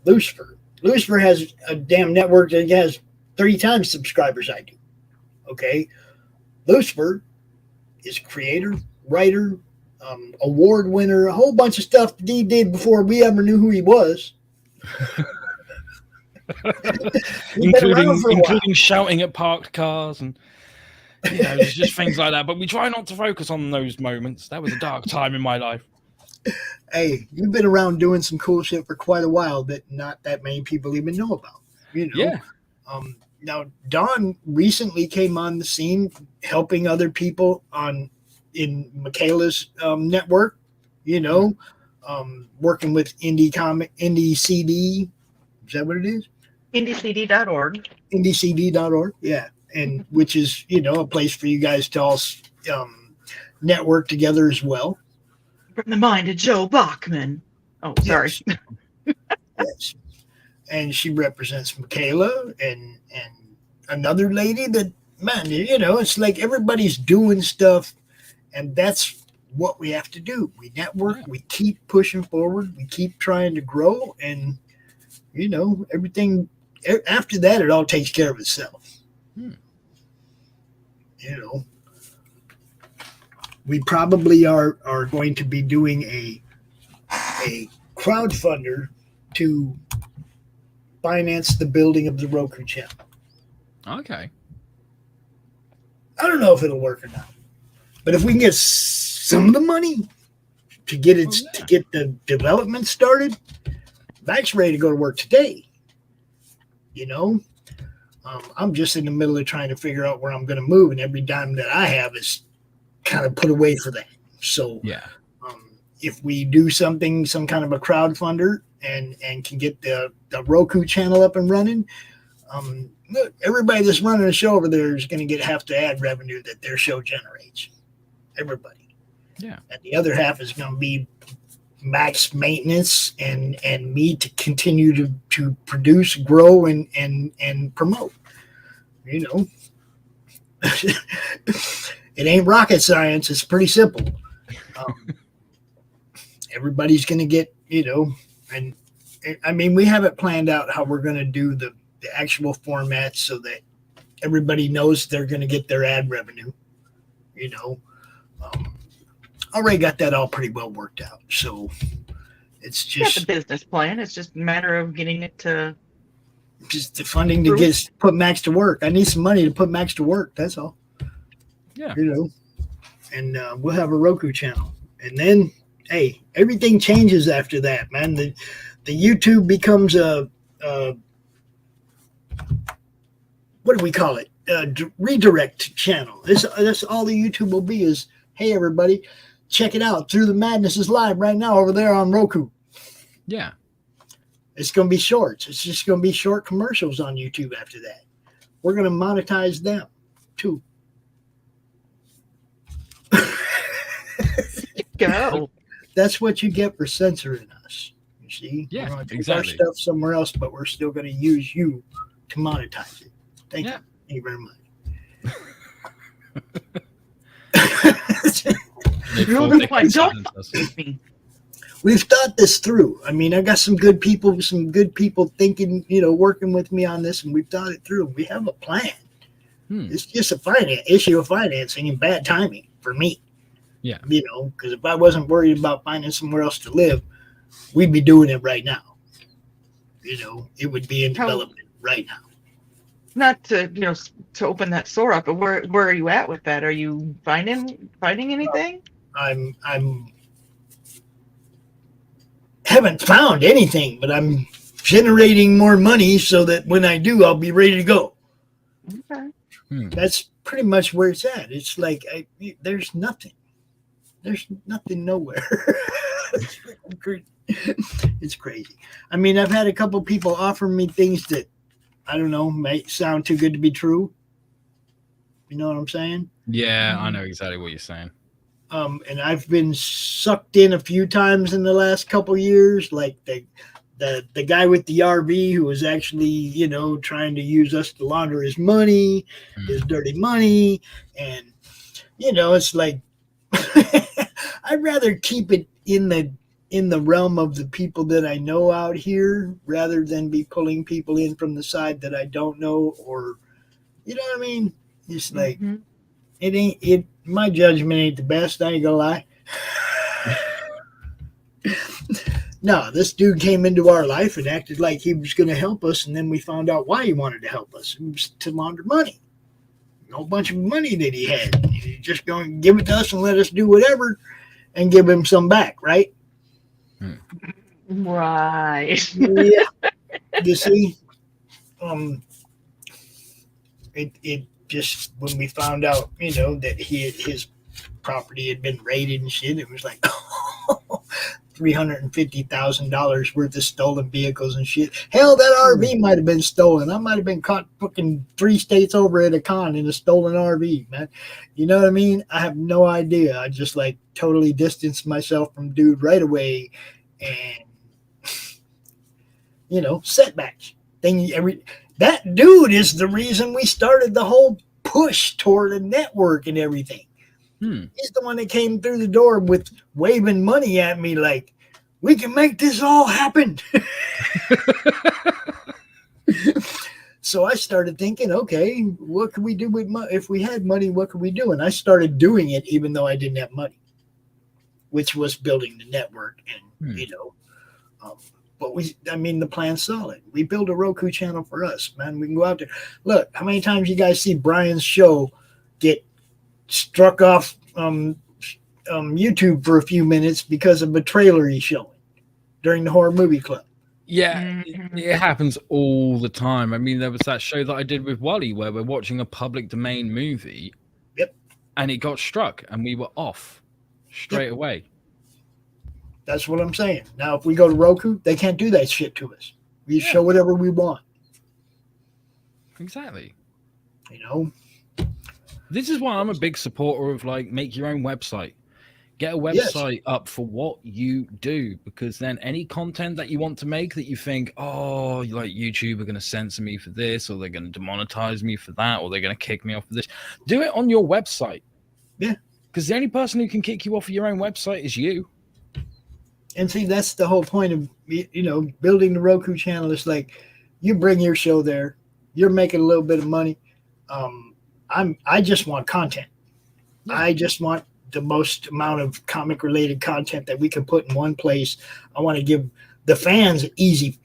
Lucifer has a damn network that has 30 times subscribers I do. Okay. Lucifer is creator, writer, award winner, a whole bunch of stuff that he did before we ever knew who he was. including shouting at parked cars and just things like that. But we try not to focus on those moments. That was a dark time in my life. Hey, you've been around doing some cool shit for quite a while that not that many people even know about. Yeah. Now Don recently came on the scene helping other people in Michaela's network. Working with Indie CD. Is that what it is? IndieCD.org. IndieCD.org. Yeah, and which is a place for you guys to all network together as well. From the mind of Joe Bachman. Oh, sorry. Yes. Yes. And she represents Michaela and another lady that, man, it's like everybody's doing stuff, and that's what we have to do. We network, we keep pushing forward, we keep trying to grow, and, everything, after that, it all takes care of itself. We probably are going to be doing a crowdfunder to finance the building of the Roku channel. Okay. I don't know if it'll work or not, but if we can get some of the money to get to get the development started, Mac's ready to go to work today. I'm just in the middle of trying to figure out where I'm going to move, and every dime that I have is kind of put away for that. So if we do some kind of a crowdfunder and can get the Roku channel up and running, look, everybody that's running a show over there is going to get half the ad revenue that their show generates. Everybody. Yeah. And the other half is going to be Mac's maintenance and me to continue to produce, grow, and promote. It ain't rocket science. It's pretty simple. Everybody's going to get, and I mean, we have it planned out how we're going to do the actual format so that everybody knows they're going to get their ad revenue. Already got that all pretty well worked out. So it's just the business plan. It's just a matter of getting it to just the funding to put Max to work. I need some money to put Max to work. That's all. Yeah. And we'll have a Roku channel. And then, hey, everything changes after that, man. The YouTube becomes what do we call it? Redirect channel. That's all the YouTube will be is, hey, everybody, check it out. Through the Madness is live right now over there on Roku. Yeah. It's going to be shorts. It's just going to be short commercials on YouTube after that. We're going to monetize them too. Go. That's what you get for censoring us. You see? Yeah, we're going to take exactly. our stuff somewhere else, but we're still going to use you to monetize it. Thank you. Thank you very much. We've thought this through. I mean, I got some good people thinking, working with me on this, and we've thought it through. We have a plan. It's just a issue of financing and bad timing for me. Yeah. Because if I wasn't worried about finding somewhere else to live, we'd be doing it right now. It would be in development right now. Not to to open that store up, but where are you at with that? Are you finding anything? I'm haven't found anything, but I'm generating more money so that when I do, I'll be ready to go. Okay. That's pretty much where it's at. It's like there's nothing. There's nothing nowhere. It's crazy. I mean, I've had a couple people offer me things that I don't know, might sound too good to be true. You know what I'm saying? Yeah, I know exactly what you're saying. And I've been sucked in a few times in the last couple years, like the guy with the RV who was actually, trying to use us to launder his money, his dirty money, and it's like I'd rather keep it in the realm of the people that I know out here rather than be pulling people in from the side that I don't know, or you know what I mean? It's like my judgment ain't the best, I ain't gonna lie. No, this dude came into our life and acted like he was gonna help us, and then we found out why he wanted to help us. It was to launder money. No bunch of money that he had. He's just going to give it to us and let us do whatever and give him some back, right? Right. Yeah. You see, it just, when we found out, that his property had been raided and shit, it was like $350,000 worth of stolen vehicles and shit. Hell, that RV might have been stolen. I might have been caught fucking 3 states over at a con in a stolen RV, man. You know what I mean? I have no idea. I just totally distanced myself from dude right away, and setbacks. That dude is the reason we started the whole push toward a network and everything. He's the one that came through the door with waving money at me like, we can make this all happen. So I started thinking, okay, what could we do with money? If we had money, what could we do? And I started doing it even though I didn't have money, which was building the network. And, but the plan's solid. We build a Roku channel for us, man. We can go out there. Look, how many times you guys see Brian's show get struck off YouTube for a few minutes because of a trailer he's showing during the horror movie club? Yeah, it happens all the time. I mean, there was that show that I did with Wally where we're watching a public domain movie. Yep. And it got struck and we were off straight away. That's what I'm saying. Now, if we go to Roku, they can't do that shit to us. We show whatever we want. Exactly. This is why I'm a big supporter of make your own website. Get a website up for what you do, because then any content that you want to make that you think, YouTube are going to censor me for this, or they're going to demonetize me for that, or they're going to kick me off for this, do it on your website. Yeah. Because the only person who can kick you off of your own website is you. And see, that's the whole point of, building the Roku channel. It's like, you bring your show there, you're making a little bit of money. I just want content. Yeah. I just want the most amount of comic related content that we can put in one place. I want to give the fans easy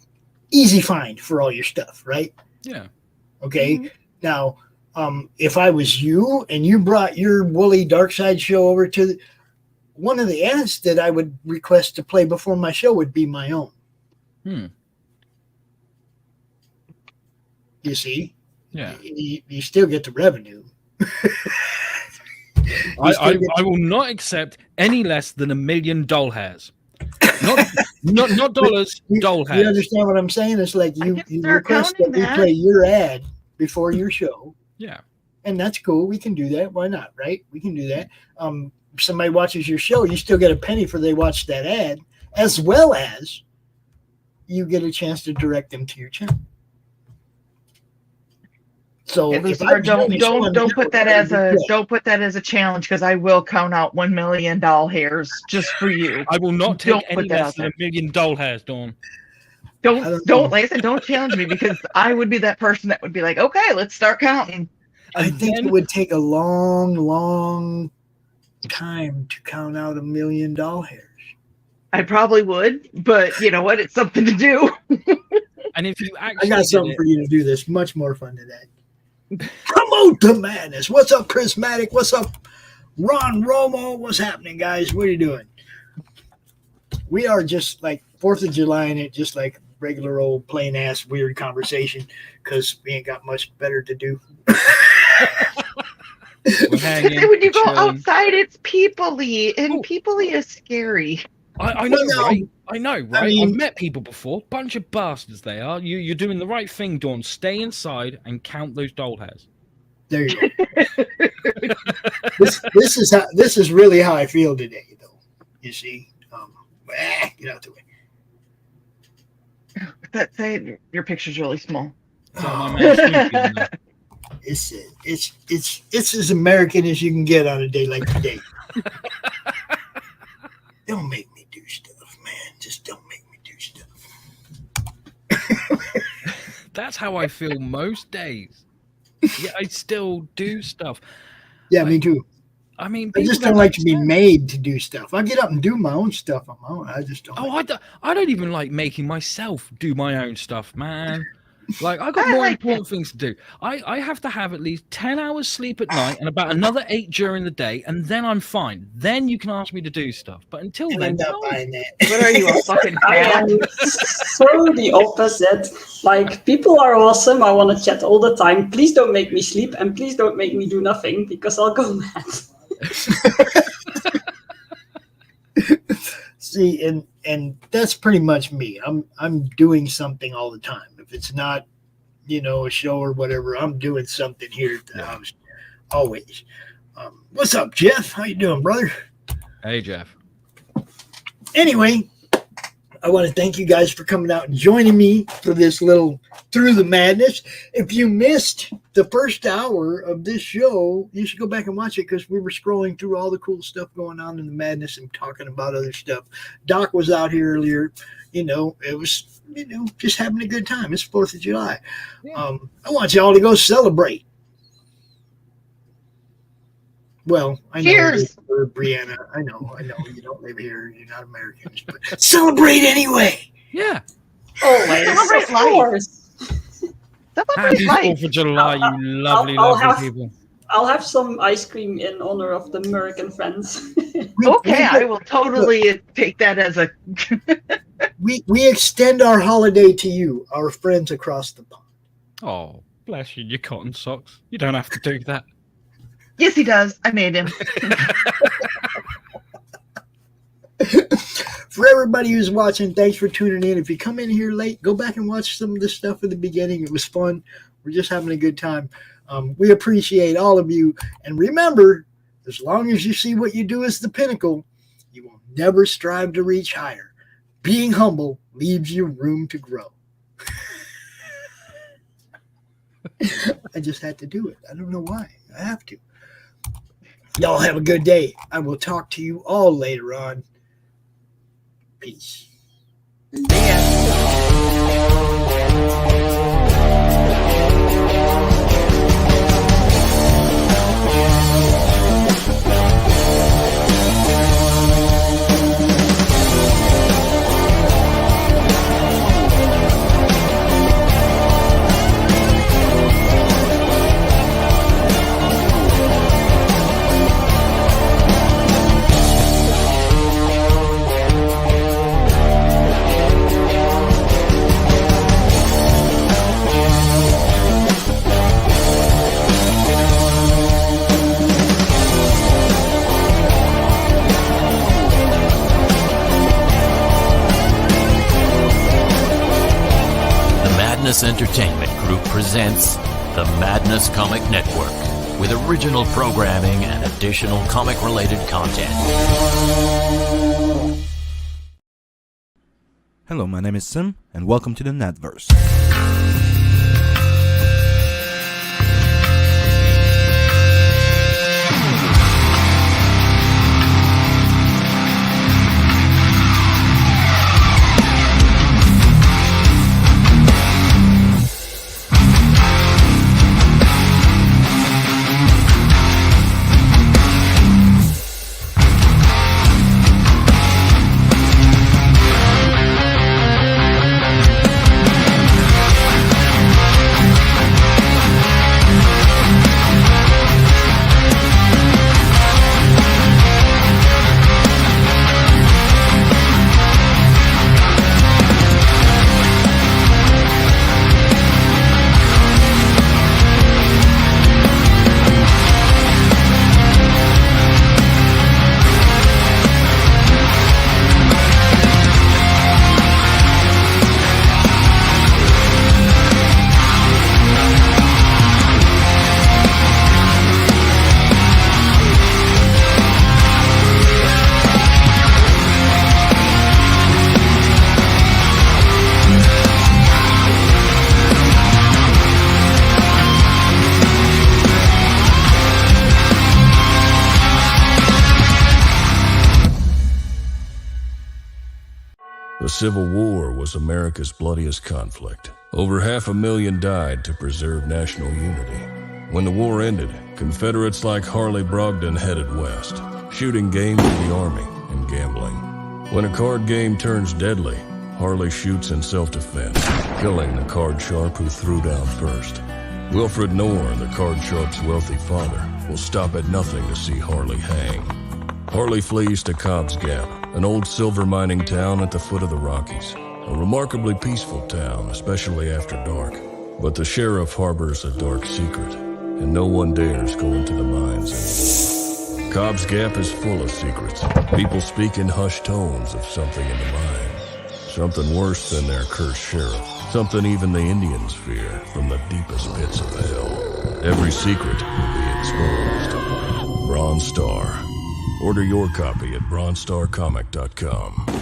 find for all your stuff, right? Yeah. Okay. Mm-hmm. Now, if I was you and you brought your Woolly Dark Side show over to one of the ads that I would request to play before my show would be my own. You see? Yeah. You still get the revenue. I will not accept any less than $1 million doll hairs. Not dollars, doll hairs. You understand what I'm saying? It's like you request that we play your ad before your show. Yeah. And that's cool. We can do that. Why not? Right? We can do that. If somebody watches your show, you still get a penny for they watch that ad, as well as you get a chance to direct them to your channel. So Don't put that as a challenge, because I will count out 1 million doll hairs just for you. I will not take any less than $1 million doll hairs, Dawn. Don't like I said, don't challenge me, because I would be that person that would be like, okay, let's start counting. I think it would take a long, long time to count out 1 million doll hairs. I probably would, but you know what? It's something to do. And if you actually, I got something for you to do this much more fun than that. Promote the madness. What's up, Chris Maddock? What's up, Ron Romo? What's happening, guys? What are you doing? We are just like 4th of July in it, just like regular old plain ass weird conversation, because we ain't got much better to do. When you go outside, it's people-y, and people-y is scary. I know, right? I know, right? I've met people before. Bunch of bastards they are. You're doing the right thing, Dawn. Stay inside and count those doll hairs. There you go. This is really how I feel today, though. You see, get out the way. Your picture's really small. It's as American as you can get on a day like today. Don't make me do stuff, man. Just don't make me do stuff. That's how I feel most days. Yeah, I still do stuff. Yeah, me too. I mean, I just don't like to be made to do stuff. I get up and do my own stuff on my own. I just don't. I don't even like making myself do my own stuff, man. Like, I got more important things to do. I have to have at least 10 hours sleep at night and about another 8 during the day, and then I'm fine. Then you can ask me to do stuff. But until then, what are you, a fucking fan? So the opposite. Like, people are awesome. I want to chat all the time. Please don't make me sleep, and please don't make me do nothing, because I'll go mad. See, and that's pretty much me. I'm doing something all the time. If it's not, a show or whatever, I'm doing something here at the house always. What's up, Jeff? How you doing, brother? Hey, Jeff. Anyway, I want to thank you guys for coming out and joining me for this little Through the Madness. If you missed the first hour of this show, you should go back and watch it, because we were scrolling through all the cool stuff going on in the madness and talking about other stuff. Doc was out here earlier. It was, just having a good time. It's 4th of July. Yeah. I want y'all to go celebrate. Well, I know. Cheers. Brianna, I know you don't live here. You're not Americans, but celebrate anyway. Yeah. Always. Celebrate life. Happy 4th of July, you lovely people. I'll have some ice cream in honor of the American friends. Okay, I will totally take that as a... we extend our holiday to you, our friends across the pond. Oh, bless you, your cotton socks. You don't have to do that. Yes, he does. I made him. For everybody who's watching, thanks for tuning in. If you come in here late, go back and watch some of the stuff at the beginning. It was fun. We're just having a good time. We appreciate all of you. And remember, as long as you see what you do as the pinnacle, you will never strive to reach higher. Being humble leaves you room to grow. I just had to do it. I don't know why. I have to. Y'all have a good day. I will talk to you all later on. Peace. Madness Entertainment Group presents the Madness Comic Network with original programming and additional comic-related content. Hello, my name is Sim, and welcome to the Netverse. The Civil War was America's bloodiest conflict. Over 500,000 died to preserve national unity. When the war ended, Confederates like Harley Brogdon headed west, shooting game for the Army and gambling. When a card game turns deadly, Harley shoots in self-defense, killing the card sharp who threw down first. Wilfred Knorr, the card sharp's wealthy father, will stop at nothing to see Harley hang. Harley flees to Cobb's Gap, an old silver mining town at the foot of the Rockies. A remarkably peaceful town, especially after dark. But the sheriff harbors a dark secret, and no one dares go into the mines anymore. Cobb's Gap is full of secrets. People speak in hushed tones of something in the mines. Something worse than their cursed sheriff. Something even the Indians fear from the deepest pits of hell. Every secret will be exposed. Bronze Star. Order your copy at bronzestarcomic.com.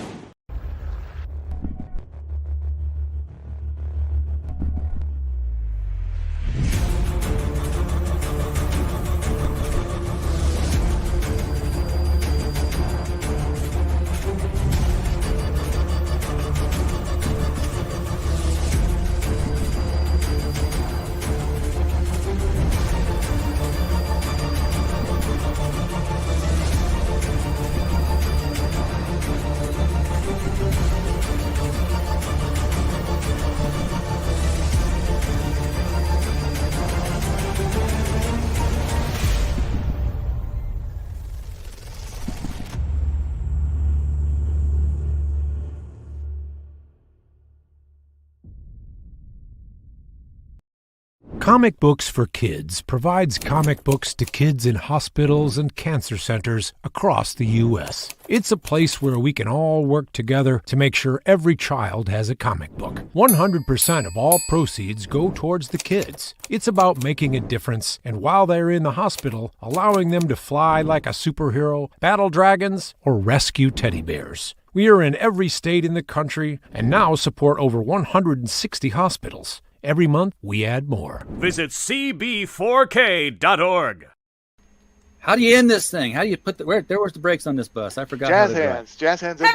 Comic Books for Kids provides comic books to kids in hospitals and cancer centers across the U.S. It's a place where we can all work together to make sure every child has a comic book. 100% of all proceeds go towards the kids. It's about making a difference, and while they're in the hospital, allowing them to fly like a superhero, battle dragons, or rescue teddy bears. We are in every state in the country and now support over 160 hospitals. Every month, we add more. Visit cb4k.org. How do you end this thing? How do you put the... Where's the brakes on this bus? I forgot. Jazz hands. Jazz hands. Are